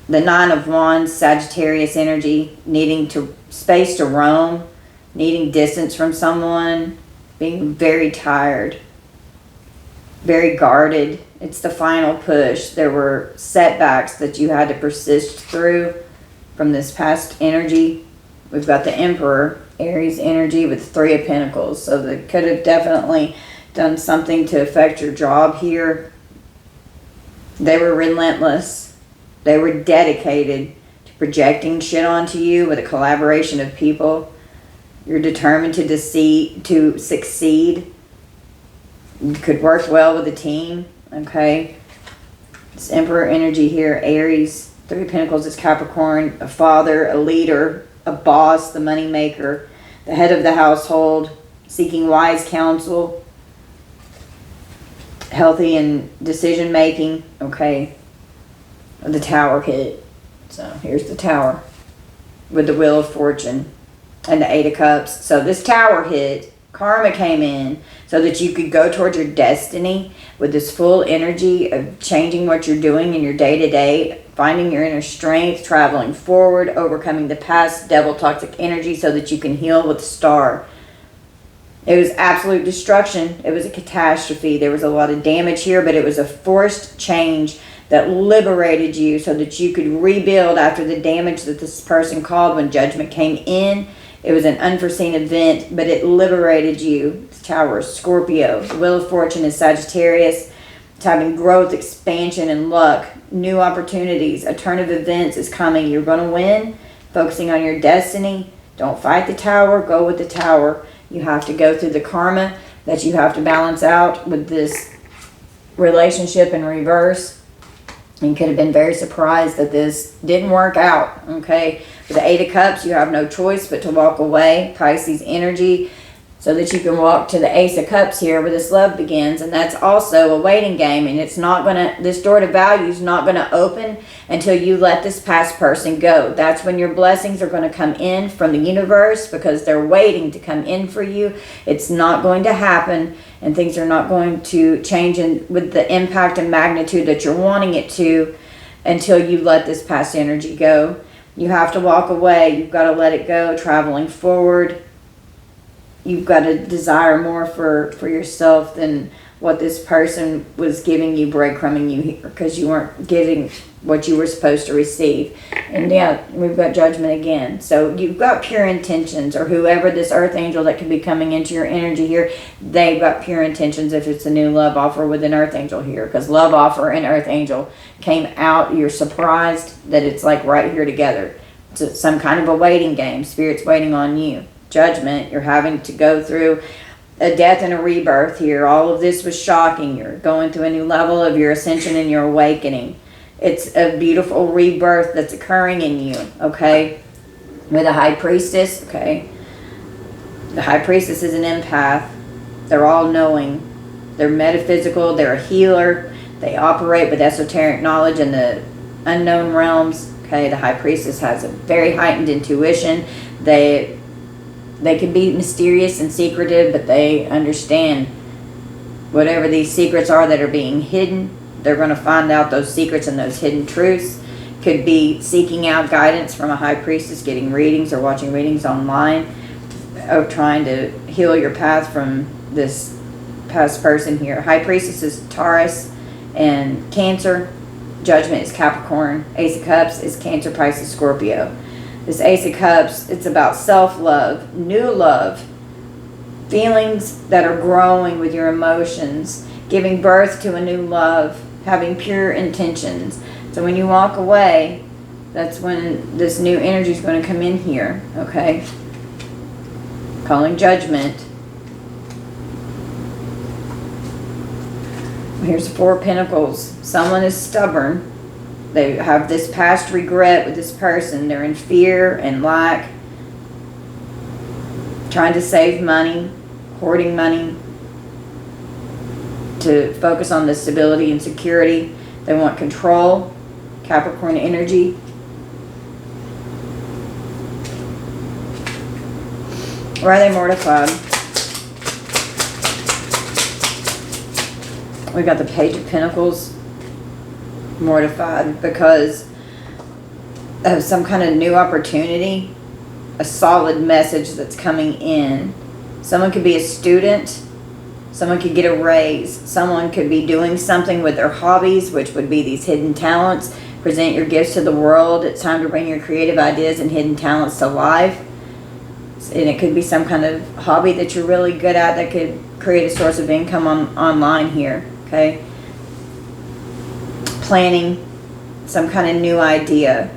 Speaker 1: The Nine of Wands, Sagittarius energy, needing space to roam, needing distance from someone, being very tired, very guarded. It's the final push. There were setbacks that you had to persist through from this past energy. We've got the Emperor, Aries energy with Three of Pentacles. So they could have definitely done something to affect your job here. They were relentless. They were dedicated to projecting shit onto you with a collaboration of people. You're determined to succeed. You could work well with a team. Okay. This Emperor energy here, Aries. Three of Pentacles is Capricorn, a father, a leader, a boss, the money maker, the head of the household, seeking wise counsel, healthy and decision making. Okay, the Tower hit. So here's the Tower with the Wheel of Fortune and the Eight of Cups. So this Tower hit, karma came in so that you could go towards your destiny with this full energy of changing what you're doing in your day-to-day, finding your inner strength, traveling forward, overcoming the past devil toxic energy so that you can heal with the Star. It was absolute destruction. It was a catastrophe. There was a lot of damage here, but it was a forced change that liberated you so that you could rebuild after the damage that this person caused when judgment came in. It was an unforeseen event, but it liberated you. The Tower is Scorpio. The Wheel of Fortune is Sagittarius. It's having growth, expansion, and luck. New opportunities. A turn of events is coming. You're going to win. Focusing on your destiny. Don't fight the Tower. Go with the Tower. You have to go through the karma that you have to balance out with this relationship in reverse. You could have been very surprised that this didn't work out, okay? With the Eight of Cups, you have no choice but to walk away. Pisces energy, so that you can walk to the Ace of Cups here where this love begins. And that's also a waiting game. And it's not going to, this door to value is not going to open until you let this past person go. That's when your blessings are going to come in from the universe because they're waiting to come in for you. It's not going to happen. And things are not going to change with the impact and magnitude that you're wanting it to until you let this past energy go. You have to walk away. You've got to let it go. Traveling forward. You've got to desire more for yourself than what this person was giving you, breadcrumbing you here, because you weren't getting what you were supposed to receive. And yeah, we've got Judgment again. So you've got pure intentions, or whoever this earth angel that could be coming into your energy here, they've got pure intentions if it's a new love offer with an earth angel here, because love offer and earth angel came out. You're surprised that it's like right here together. It's some kind of a waiting game. Spirit's waiting on you. Judgment, you're having to go through a death and a rebirth here. All of this was shocking. You're going through a new level of your ascension and your awakening. It's a beautiful rebirth that's occurring in you, okay? With a High Priestess, okay? The High Priestess is an empath. They're all knowing. They're metaphysical. They're a healer. They operate with esoteric knowledge in the unknown realms, okay? The High Priestess has a very heightened intuition. They can be mysterious and secretive, but they understand whatever these secrets are that are being hidden. They're going to find out those secrets and those hidden truths. Could be seeking out guidance from a High Priestess, getting readings or watching readings online, or trying to heal your path from this past person here. High Priestess is Taurus and Cancer. Judgment is Capricorn. Ace of Cups is Cancer, Pisces, Scorpio. This Ace of Cups, it's about self-love, new love, feelings that are growing with your emotions, giving birth to a new love, having pure intentions. So when you walk away, that's when this new energy is going to come in here, okay? Calling Judgment. Here's the Four of Pentacles. Someone is stubborn. They have this past regret with this person. They're in fear and lack. Trying to save money. Hoarding money. To focus on the stability and security. They want control. Capricorn energy. Why are they mortified? We got the Page of Pentacles. Mortified because of some kind of new opportunity, a solid message that's coming in. Someone could be a student, someone could get a raise, someone could be doing something with their hobbies, which would be these hidden talents. Present your gifts to the world. It's time to bring your creative ideas and hidden talents to life. And it could be some kind of hobby that you're really good at that could create a source of income online here, okay? Planning some kind of new idea.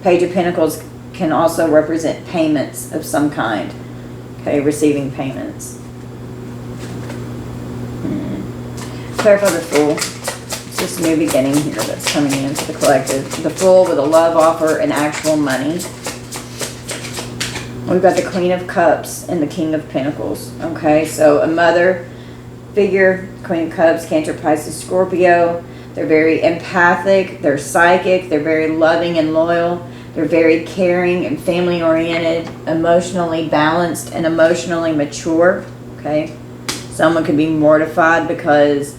Speaker 1: Page of Pentacles can also represent payments of some kind. Okay, receiving payments. Clarify the Fool. this new beginning here that's coming into the collective? The Fool with a love offer and actual money. We've got the Queen of Cups and the King of Pentacles. Okay, so a mother figure, Queen of Cups, Cancer, Pisces, Scorpio. They're very empathic, they're psychic, they're very loving and loyal. They're very caring and family-oriented, emotionally balanced and emotionally mature. Okay, someone could be mortified because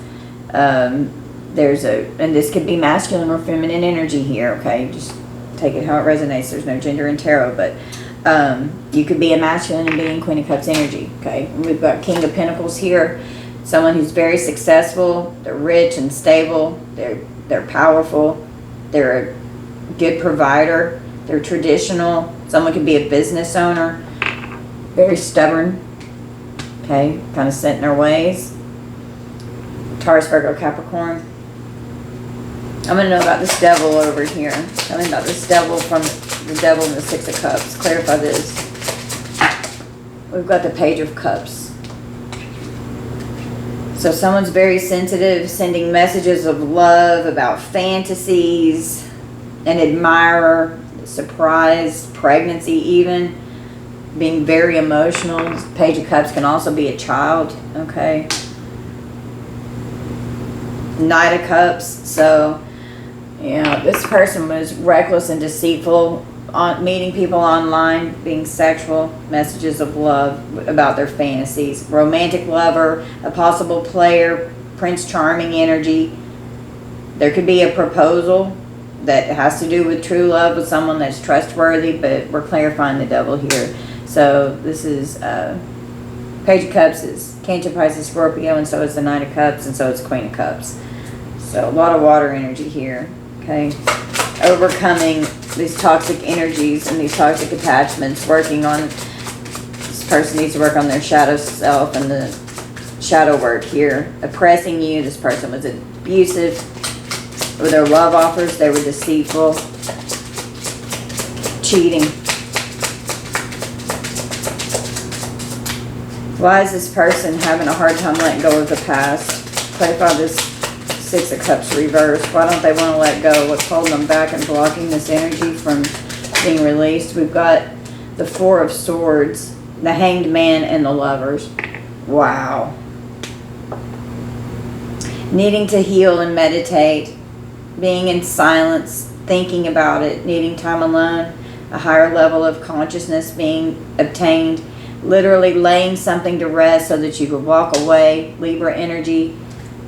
Speaker 1: and this could be masculine or feminine energy here. Okay, just take it how it resonates. There's no gender in tarot, but you could be a masculine and be in Queen of Cups energy. Okay, and we've got King of Pentacles here. Someone who's very successful. They're rich and stable. They're powerful. They're a good provider. They're traditional. Someone could be a business owner. Very stubborn. Okay, kind of set in their ways. Taurus, Virgo, Capricorn. I'm going to know about this devil over here. Tell me about this devil from the devil and the Six of Cups. Clarify this. We've got the Page of Cups. So someone's very sensitive, sending messages of love about fantasies, an admirer, surprise, pregnancy even, being very emotional. Page of Cups can also be a child, okay? Knight of Cups, so, this person was reckless and deceitful, meeting people online, being sexual, messages of love about their fantasies. Romantic lover, a possible player, Prince Charming energy. There could be a proposal that has to do with true love with someone that's trustworthy, but we're clarifying the devil here. So this is Page of Cups is Cancer, Pisces, Scorpio, and so is the Knight of Cups, and so it's Queen of Cups. So a lot of water energy here, okay? Overcoming these toxic energies and these toxic attachments, working on, this person needs to work on their shadow self and the shadow work here. Oppressing you, this person was abusive. With their love offers, they were deceitful. Cheating. Why is this person having a hard time letting go of the past? Clarify this Six of Cups reversed. Why don't they want to let go? What's holding them back and blocking this energy from being released? We've got the Four of Swords, the Hanged Man, and the Lovers. Wow. Needing to heal and meditate, being in silence, thinking about it, needing time alone, a higher level of consciousness being obtained, literally laying something to rest so that you could walk away. Libra energy.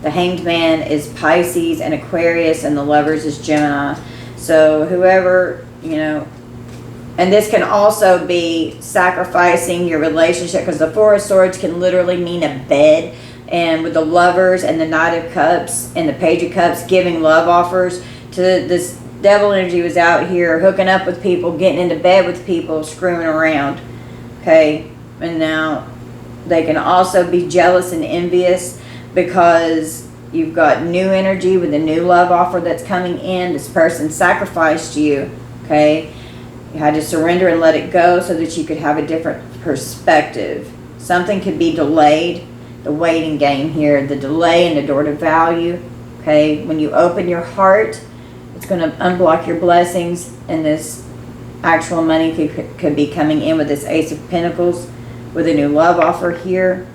Speaker 1: The Hanged Man is Pisces and Aquarius, and the Lovers is Gemini. So whoever, and this can also be sacrificing your relationship, because the Four of Swords can literally mean a bed. And with the Lovers and the Knight of Cups and the Page of Cups giving love offers to this devil energy, was out here hooking up with people, getting into bed with people, screwing around. Okay, and now they can also be jealous and envious because you've got new energy with a new love offer that's coming in. This person sacrificed you, okay? You had to surrender and let it go so that you could have a different perspective. Something could be delayed. The waiting game here, the delay and the door to value, okay? When you open your heart, it's going to unblock your blessings, and this actual money could be coming in with this Ace of Pentacles with a new love offer here.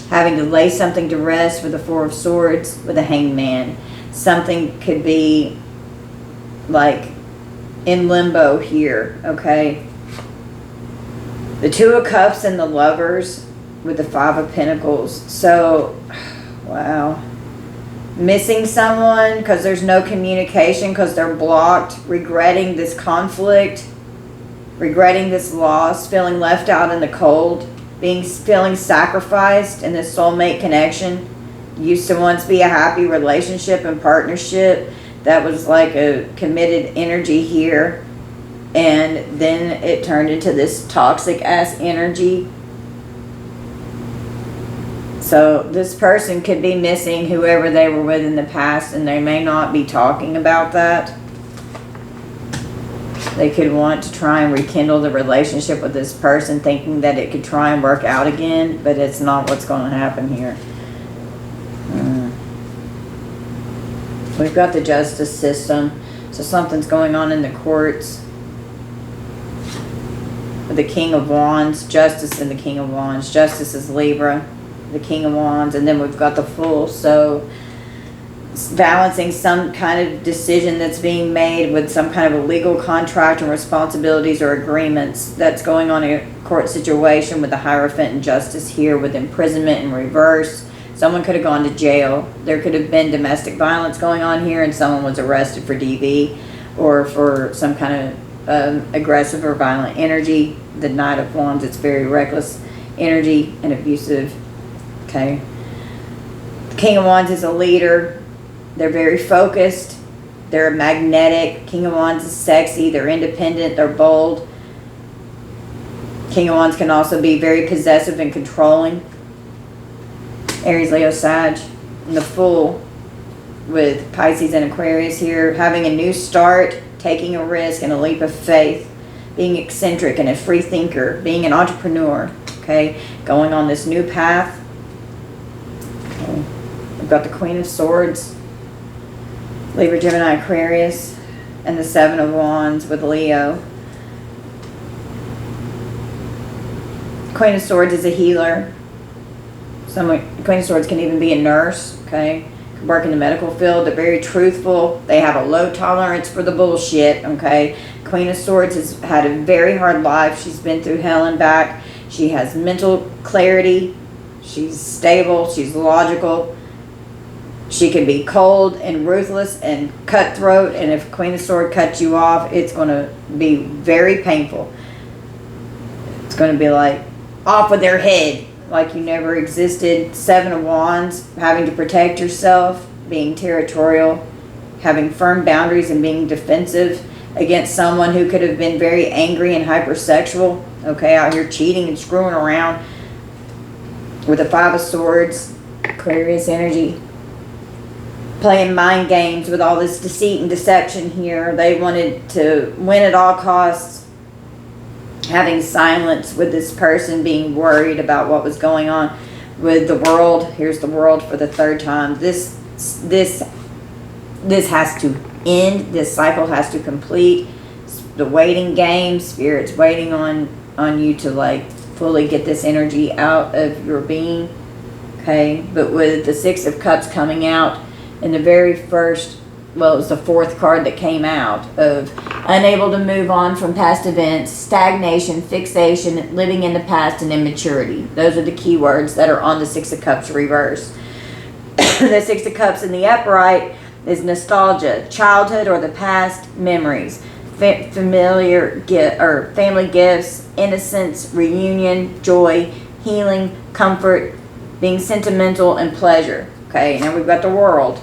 Speaker 1: Having to lay something to rest with the Four of Swords with a Hanged Man. Something could be like in limbo here, okay? The Two of Cups and the Lovers with the Five of Pentacles. So, wow. Missing someone because there's no communication, because they're blocked. Regretting this conflict. Regretting this loss. Feeling left out in the cold. Feeling sacrificed in this soulmate connection. Used to once be a happy relationship and partnership that was like a committed energy here, and then it turned into this toxic ass energy. So this person could be missing whoever they were with in the past, and they may not be talking about that. They could want to try and rekindle the relationship with this person, thinking that it could try and work out again, but it's not what's going to happen here. We've got the justice system. So something's going on in the courts. The King of Wands, Justice and the King of Wands. Justice is Libra, the King of Wands, and then we've got the Fool. So balancing some kind of decision that's being made with some kind of a legal contract and responsibilities or agreements that's going on in a court situation with the Hierophant and Justice here with imprisonment in reverse. Someone could have gone to jail. There could have been domestic violence going on here and someone was arrested for DV or for some kind of aggressive or violent energy. The Knight of Wands, it's very reckless energy and abusive. Okay. The King of Wands is a leader. They're very focused. They're magnetic. King of Wands is sexy. They're independent. They're bold. King of Wands can also be very possessive and controlling. Aries, Leo, Sag. And the Fool with Pisces and Aquarius here. Having a new start. Taking a risk and a leap of faith. Being eccentric and a free thinker. Being an entrepreneur. Okay. Going on this new path. Okay. We've got the Queen of Swords. Libra, Gemini, Aquarius, and the Seven of Wands with Leo. Queen of Swords is a healer. Queen of Swords can even be a nurse, okay? Can work in the medical field. They're very truthful. They have a low tolerance for the bullshit, okay? Queen of Swords has had a very hard life. She's been through hell and back. She has mental clarity. She's stable. She's logical. She can be cold and ruthless and cutthroat, and if Queen of Swords cuts you off, it's going to be very painful. It's going to be like off with their head, like you never existed. Seven of Wands, having to protect yourself, being territorial, having firm boundaries and being defensive against someone who could have been very angry and hypersexual, okay, out here cheating and screwing around. With the Five of Swords, Aquarius energy. Playing mind games with all this deceit and deception here. They wanted to win at all costs. Having silence with this person, being worried about what was going on with the world. Here's the World for the third time. This has to end. This cycle has to complete. The waiting game. Spirit's waiting on you to like fully get this energy out of your being. Okay, but with the Six of Cups coming out, in the very first, well, it was the fourth card that came out of unable to move on from past events, stagnation, fixation, living in the past, and immaturity. Those are the key words that are on the Six of Cups reverse. The Six of Cups in the upright is nostalgia, childhood or the past memories, familiar or family gifts, innocence, reunion, joy, healing, comfort, being sentimental, and pleasure. Okay, now we've got the World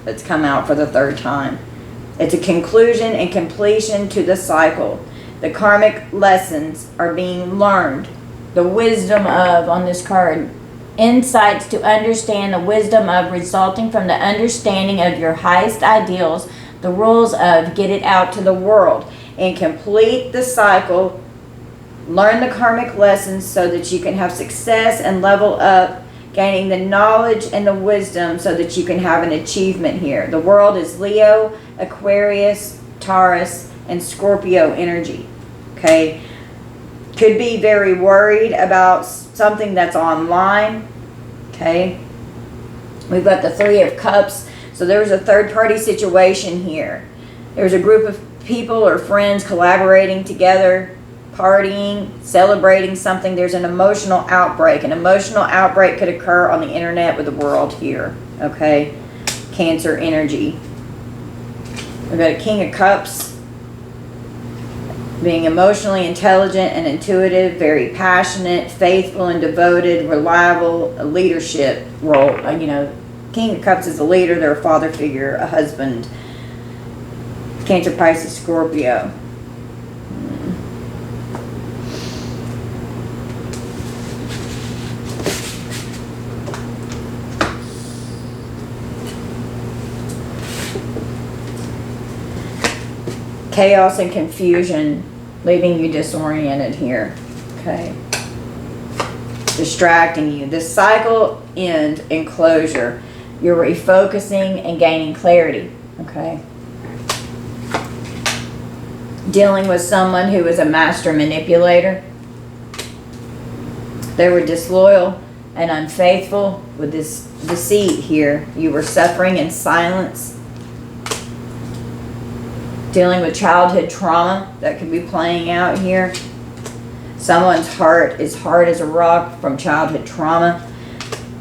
Speaker 1: that's come out for the third time. It's a conclusion and completion to the cycle. The karmic lessons are being learned. The wisdom of, on this card, insights to understand the wisdom of resulting from the understanding of your highest ideals, the rules of get it out to the world and complete the cycle. Learn the karmic lessons so that you can have success and level up, gaining the knowledge and the wisdom so that you can have an achievement here. The World is Leo, Aquarius, Taurus, and Scorpio energy. Okay? Could be very worried about something that's online. Okay? We've got the Three of Cups. So there's a third-party situation here. There's a group of people or friends collaborating together, partying, celebrating something. There's an emotional outbreak. An emotional outbreak could occur on the internet with the World here. Okay? Cancer energy. We've got a King of Cups. Being emotionally intelligent and intuitive, very passionate, faithful and devoted, reliable, a leadership role. King of Cups is a leader. They're a father figure, a husband. Cancer, Pisces, Scorpio. Chaos and confusion, leaving you disoriented here. Okay. Distracting you. This cycle end in closure. You're refocusing and gaining clarity, okay? Dealing with someone who was a master manipulator. They were disloyal and unfaithful with this deceit here. You were suffering in silence. Dealing with childhood trauma that could be playing out here. Someone's heart is hard as a rock from childhood trauma.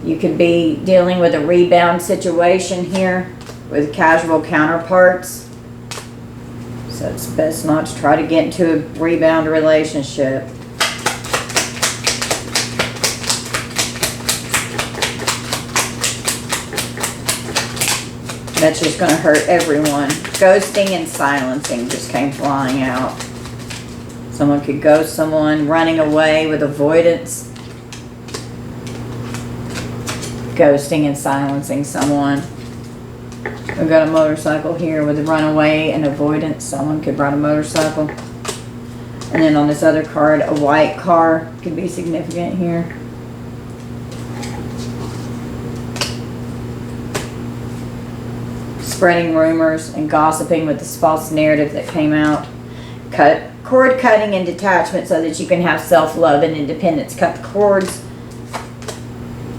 Speaker 1: You could be dealing with a rebound situation here with casual counterparts. So it's best not to try to get into a rebound relationship. That's just going to hurt everyone. Ghosting and silencing just came flying out. Someone could ghost someone, running away with avoidance. Ghosting and silencing someone. We've got a motorcycle here with a runaway and avoidance. Someone could ride a motorcycle. And then on this other card, a white car could be significant here. Spreading rumors and gossiping with this false narrative that came out. Cord cutting and detachment so that you can have self-love and independence. Cut the cords.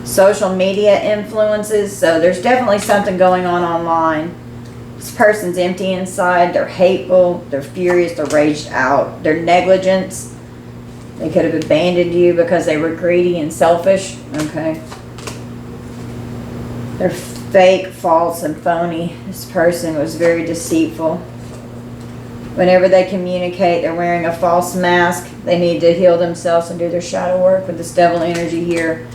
Speaker 1: Social media influences. So there's definitely something going on online. This person's empty inside. They're hateful. They're furious. They're raged out. They're negligence. They could have abandoned you because they were greedy and selfish. Okay. They're fake, false, and phony. This person was very deceitful. Whenever they communicate, they're wearing a false mask. They need to heal themselves and do their shadow work with this devil energy here.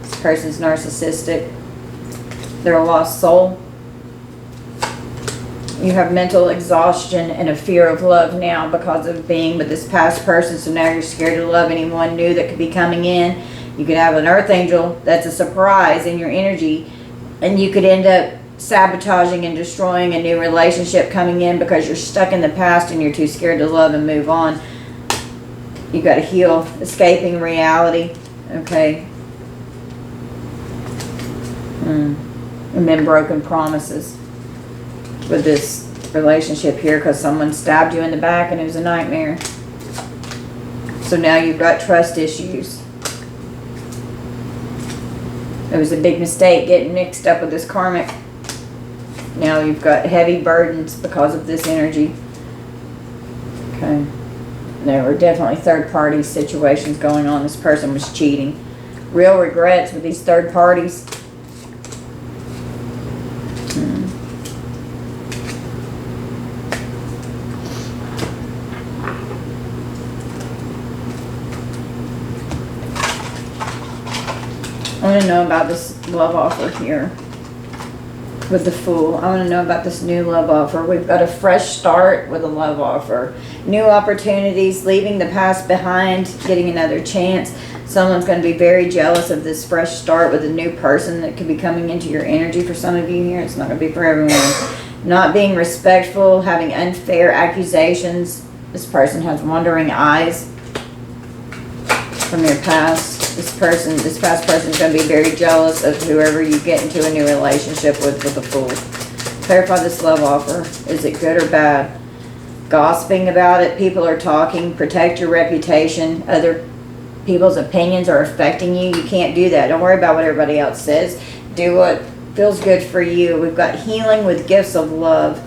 Speaker 1: This person's narcissistic. They're a lost soul. You have mental exhaustion and a fear of love now because of being with this past person. So now you're scared to love anyone new that could be coming in. You could have an earth angel that's a surprise in your energy. And you could end up sabotaging and destroying a new relationship coming in because you're stuck in the past and you're too scared to love and move on. You got to heal. Escaping reality. Okay. And then broken promises with this relationship here because someone stabbed you in the back and it was a nightmare. So now you've got trust issues. It was a big mistake getting mixed up with this karmic. Now you've got heavy burdens because of this energy. Okay. There were definitely third-party situations going on. This person was cheating. Real regrets with these third parties. I want to know about this love offer here with the Fool. I want to know about this new love offer. We've got a fresh start with a love offer. New opportunities, leaving the past behind, getting another chance. Someone's going to be very jealous of this fresh start with a new person that could be coming into your energy for some of you here. It's not going to be for everyone. Not being respectful, having unfair accusations. This person has wandering eyes from your past. This past person is going to be very jealous of whoever you get into a new relationship with the Fool. Clarify this love offer. Is it good or bad? Gossiping about it. People are talking. Protect your reputation. Other people's opinions are affecting you. You can't do that. Don't worry about what everybody else says. Do what feels good for you. We've got healing with gifts of love.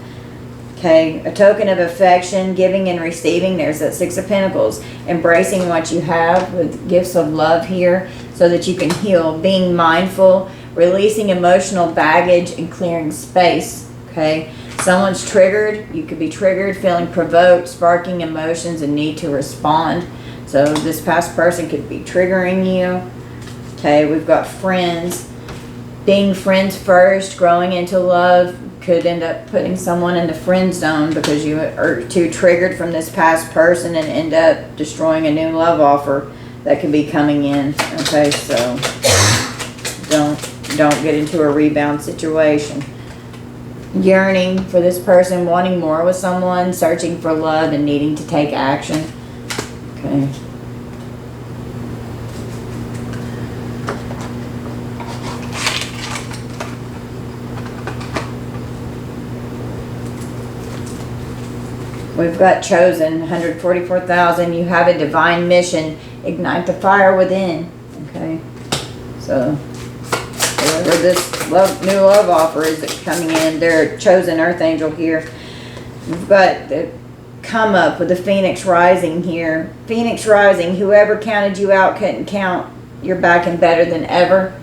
Speaker 1: Okay, a token of affection, giving and receiving. There's that Six of Pentacles. Embracing what you have with gifts of love here so that you can heal. Being mindful, releasing emotional baggage, and clearing space. Okay, someone's triggered. You could be triggered, feeling provoked, sparking emotions, and need to respond. So this past person could be triggering you. Okay, we've got friends. Being friends first, growing into love. Could end up putting someone in the friend zone because you are too triggered from this past person and end up destroying a new love offer that could be coming in. Okay, so don't get into a rebound situation. Yearning for this person, wanting more with someone, searching for love and needing to take action. Okay. We've got chosen, 144,000. You have a divine mission. Ignite the fire within. Okay. So, whoever this new love offer is that's coming in, their chosen earth angel here. We've got the come up with the Phoenix rising here. Phoenix rising, whoever counted you out couldn't count. You're back and better than ever.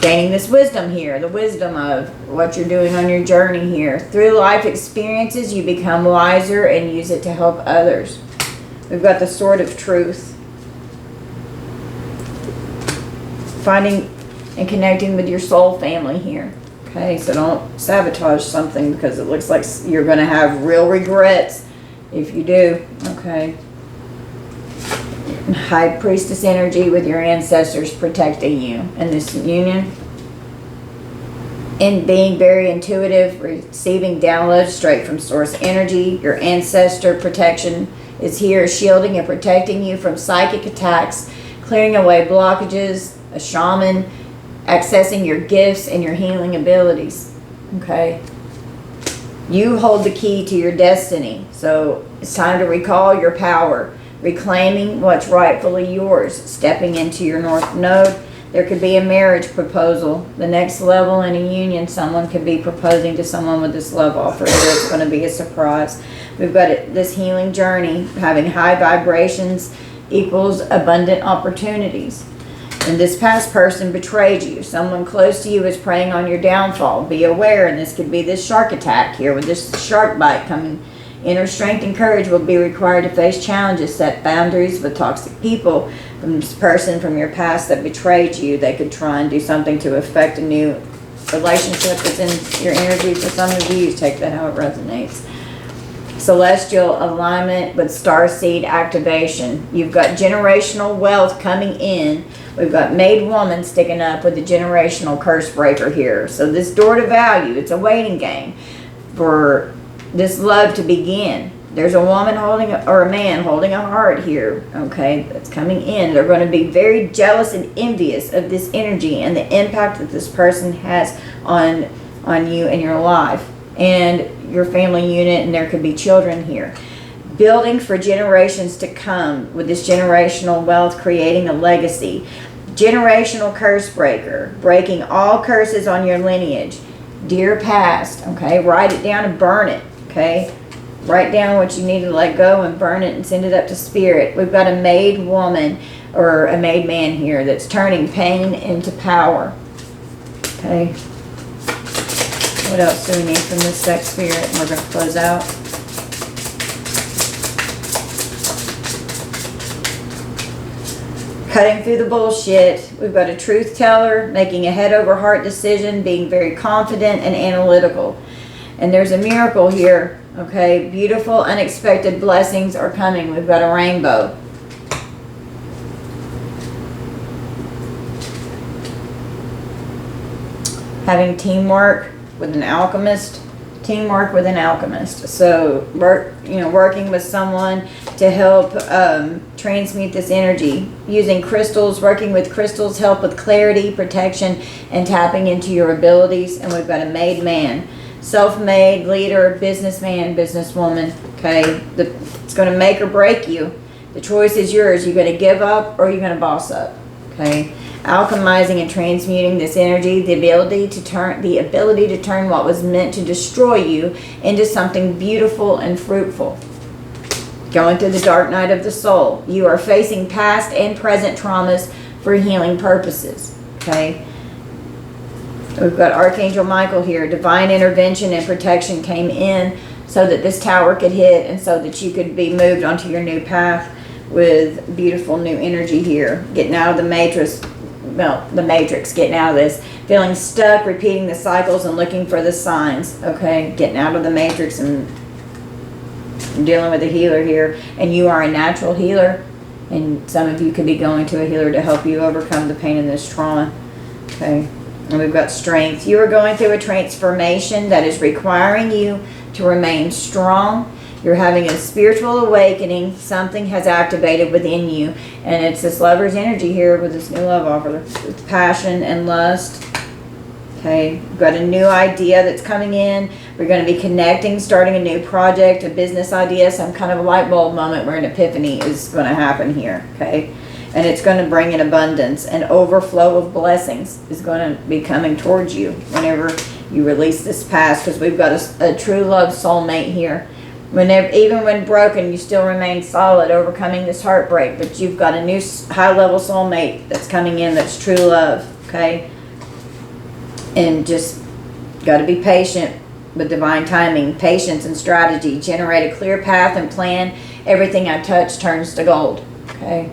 Speaker 1: Gaining this wisdom here, the wisdom of what you're doing on your journey here. Through life experiences, you become wiser and use it to help others. We've got the sword of truth. Finding and connecting with your soul family here. Okay, so don't sabotage something because it looks like you're going to have real regrets if you do. Okay. High priestess energy with your ancestors protecting you in this union. In being very intuitive, receiving downloads straight from source energy. Your ancestor protection is here, shielding and protecting you from psychic attacks, clearing away blockages, a shaman, accessing your gifts and your healing abilities. Okay. You hold the key to your destiny. So it's time to recall your power. Reclaiming what's rightfully yours, stepping into your north node. There could be a marriage proposal. The next level in a union, someone could be proposing to someone with this love offer. So it's going to be a surprise. We've got this healing journey. Having high vibrations equals abundant opportunities. And this past person betrayed you. Someone close to you is preying on your downfall. Be aware, and this could be this shark attack here with this shark bite coming. Inner strength and courage will be required to face challenges, set boundaries with toxic people. From this person from your past that betrayed you, they could try and do something to affect a new relationship that's in your energy. For some of you, take that how it resonates. Celestial alignment with starseed activation. You've got generational wealth coming in. We've got made woman sticking up with the generational curse breaker here. So this door to value, it's a waiting game for this love to begin. There's a woman holding, or a man holding a heart here, okay, that's coming in. They're going to be very jealous and envious of this energy and the impact that this person has on you and your life and your family unit, and there could be children here. Building for generations to come with this generational wealth, creating a legacy. Generational curse breaker, breaking all curses on your lineage. Dear past, okay, write it down and burn it. Okay, write down what you need to let go and burn it and send it up to spirit. We've got a made woman or a made man here that's turning pain into power. Okay, what else do we need from this sex spirit? And we're going to close out. Cutting through the bullshit. We've got a truth teller making a head over heart decision, being very confident and analytical. And there's a miracle here, okay? Beautiful, unexpected blessings are coming. We've got a rainbow. Having teamwork with an alchemist. Teamwork with an alchemist. So, working with someone to help transmute this energy. Using crystals, working with crystals, help with clarity, protection, and tapping into your abilities. And we've got a made man. Self-made leader, businessman, businesswoman, okay? It's going to make or break you. The choice is yours. You're going to give up or you're going to boss up, okay? Alchemizing and transmuting this energy, the ability to turn what was meant to destroy you into something beautiful and fruitful. Going through the dark night of the soul. You are facing past and present traumas for healing purposes, okay? We've got Archangel Michael here. Divine intervention and protection came in so that this tower could hit and so that you could be moved onto your new path with beautiful new energy here. Getting out of the matrix, getting out of this. Feeling stuck, repeating the cycles and looking for the signs, okay? Getting out of the matrix and dealing with a healer here. And you are a natural healer. And some of you could be going to a healer to help you overcome the pain in this trauma, okay? And we've got strength. You are going through a transformation that is requiring you to remain strong. You're having a spiritual awakening. Something has activated within you. And it's this lover's energy here with this new love offer. With passion and lust. Okay. We've got a new idea that's coming in. We're going to be connecting, starting a new project, a business idea, some kind of a light bulb moment where an epiphany is going to happen here, okay? And it's going to bring in abundance. An overflow of blessings is going to be coming towards you whenever you release this past, because we've got a true love soulmate here. Whenever, even when broken, you still remain solid, overcoming this heartbreak. But you've got a new high-level soulmate that's coming in that's true love, okay? And just got to be patient with divine timing, patience and strategy. Generate a clear path and plan. Everything I touch turns to gold, okay?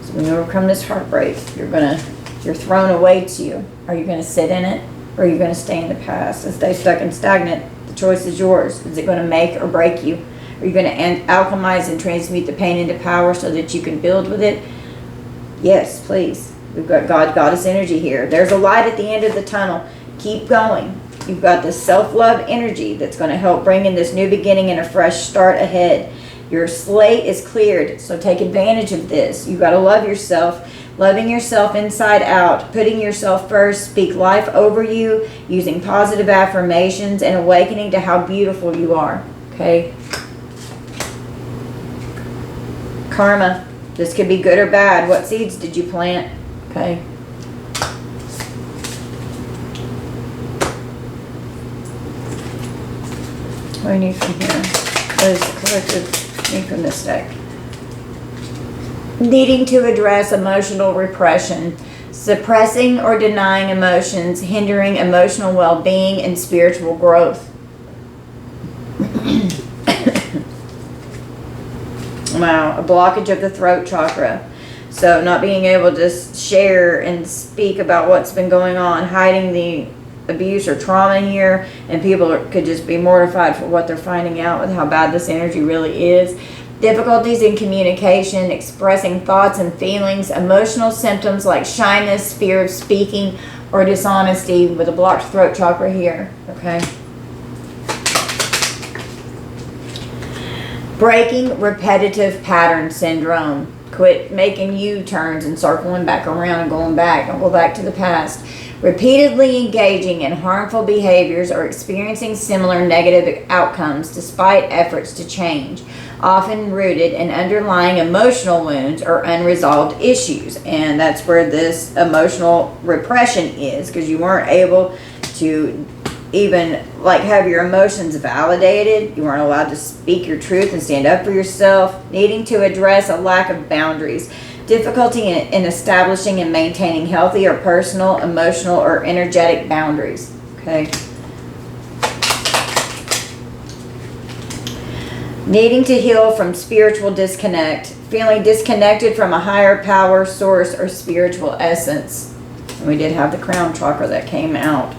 Speaker 1: So when you overcome this heartbreak, your throne awaits you. Are you going to sit in it, or are you going to stay in the past and stay stuck and stagnant? The choice is yours. Is it going to make or break you? Are you going to alchemize and transmute the pain into power so that you can build with it? Yes, please. We've got God, Goddess energy here. There's a light at the end of the tunnel. Keep going. You've got this self-love energy that's going to help bring in this new beginning and a fresh start ahead. Your slate is cleared, so take advantage of this. You've got to love yourself. Loving yourself inside out, putting yourself first, speak life over you, using positive affirmations, and awakening to how beautiful you are, okay? Karma. This could be good or bad. What seeds did you plant? Okay. What do I need from here? What is the collective need from this deck? Needing to address emotional repression, suppressing or denying emotions, hindering emotional well-being and spiritual growth. Wow, a blockage of the throat chakra. So not being able to share and speak about what's been going on, hiding the abuse or trauma here, and people could just be mortified for what they're finding out with how bad this energy really is. Difficulties in communication, expressing thoughts and feelings, emotional symptoms like shyness, fear of speaking, or dishonesty with a blocked throat chakra here, okay? Breaking repetitive pattern syndrome. Quit making U-turns and circling back around and going back. Don't go back to the past. Repeatedly engaging in harmful behaviors or experiencing similar negative outcomes despite efforts to change, often rooted in underlying emotional wounds or unresolved issues. And that's where this emotional repression is, because you weren't able to even like have your emotions validated. You weren't allowed to speak your truth and stand up for yourself. Needing to address a lack of boundaries. Difficulty in establishing and maintaining healthy or personal, emotional, or energetic boundaries. Okay. Needing to heal from spiritual disconnect. Feeling disconnected from a higher power, source, or spiritual essence. And we did have the crown chakra that came out.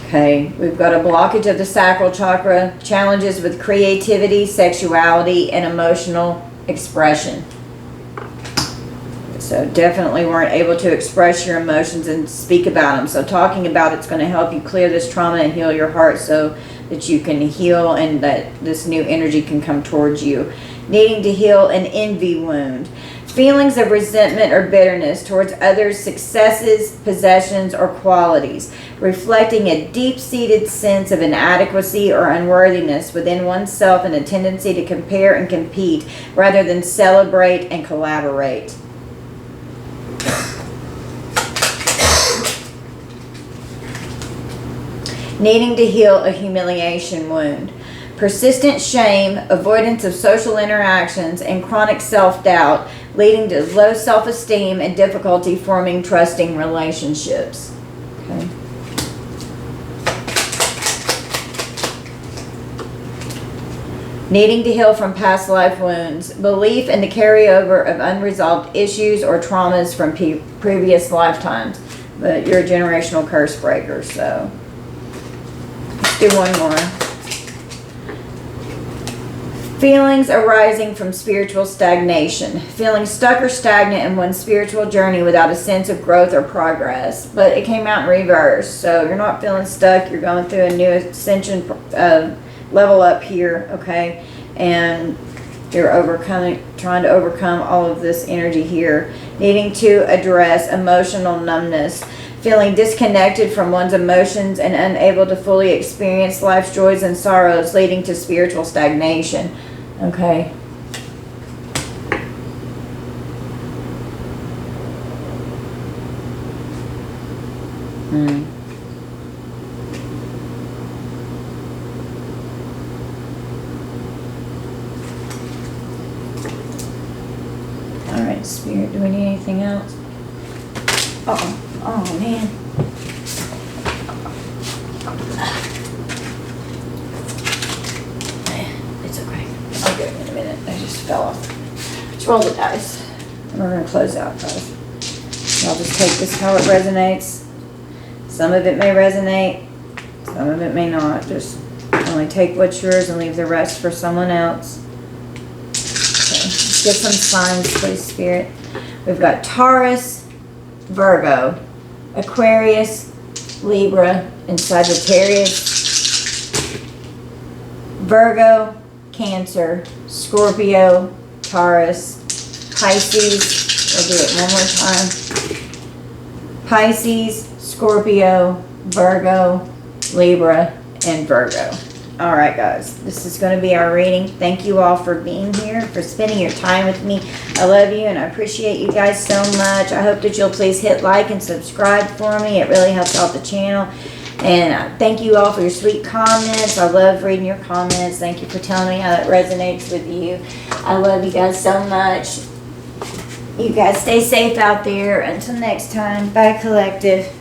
Speaker 1: Okay, we've got a blockage of the sacral chakra. Challenges with creativity, sexuality, and emotional expression. So definitely weren't able to express your emotions and speak about them. So talking about it's going to help you clear this trauma and heal your heart so that you can heal and that this new energy can come towards you. Needing to heal an envy wound. Feelings of resentment or bitterness towards others' successes, possessions, or qualities. Reflecting a deep-seated sense of inadequacy or unworthiness within oneself and a tendency to compare and compete rather than celebrate and collaborate. Needing to heal a humiliation wound. Persistent shame, avoidance of social interactions, and chronic self-doubt, leading to low self-esteem and difficulty forming trusting relationships. Okay. Needing to heal from past life wounds. Belief in the carryover of unresolved issues or traumas from previous lifetimes. But you're a generational curse breaker, so... do one more. Feelings arising from spiritual stagnation. Feeling stuck or stagnant in one's spiritual journey without a sense of growth or progress. But it came out in reverse. So you're not feeling stuck. You're going through a new ascension level up here, okay? And you're trying to overcome all of this energy here. Needing to address emotional numbness. feeling disconnected from one's emotions and unable to fully experience life's joys and sorrows, leading to spiritual stagnation. Okay. All right, Spirit, do we need anything else? Oh man. It's okay. I'll get it in a minute. I just fell off. Let's roll the dice. And we're gonna close out, guys. I'll just take this how it resonates. Some of it may resonate, some of it may not. Just only take what's yours and leave the rest for someone else. Okay, let's get some signs, please, Spirit. We've got Taurus, Virgo, Aquarius, Libra, and Sagittarius. Virgo, Cancer, Scorpio, Taurus, Pisces. We'll do it one more time. Pisces, Scorpio, Virgo, Libra, and Virgo. All right, guys, this is going to be our reading. Thank you all for being here, for spending your time with me. I love you, and I appreciate you guys so much. I hope that you'll please hit like and subscribe for me. It really helps out the channel. And thank you all for your sweet comments. I love reading your comments. Thank you for telling me how it resonates with you. I love you guys so much. You guys stay safe out there. Until next time, bye, collective.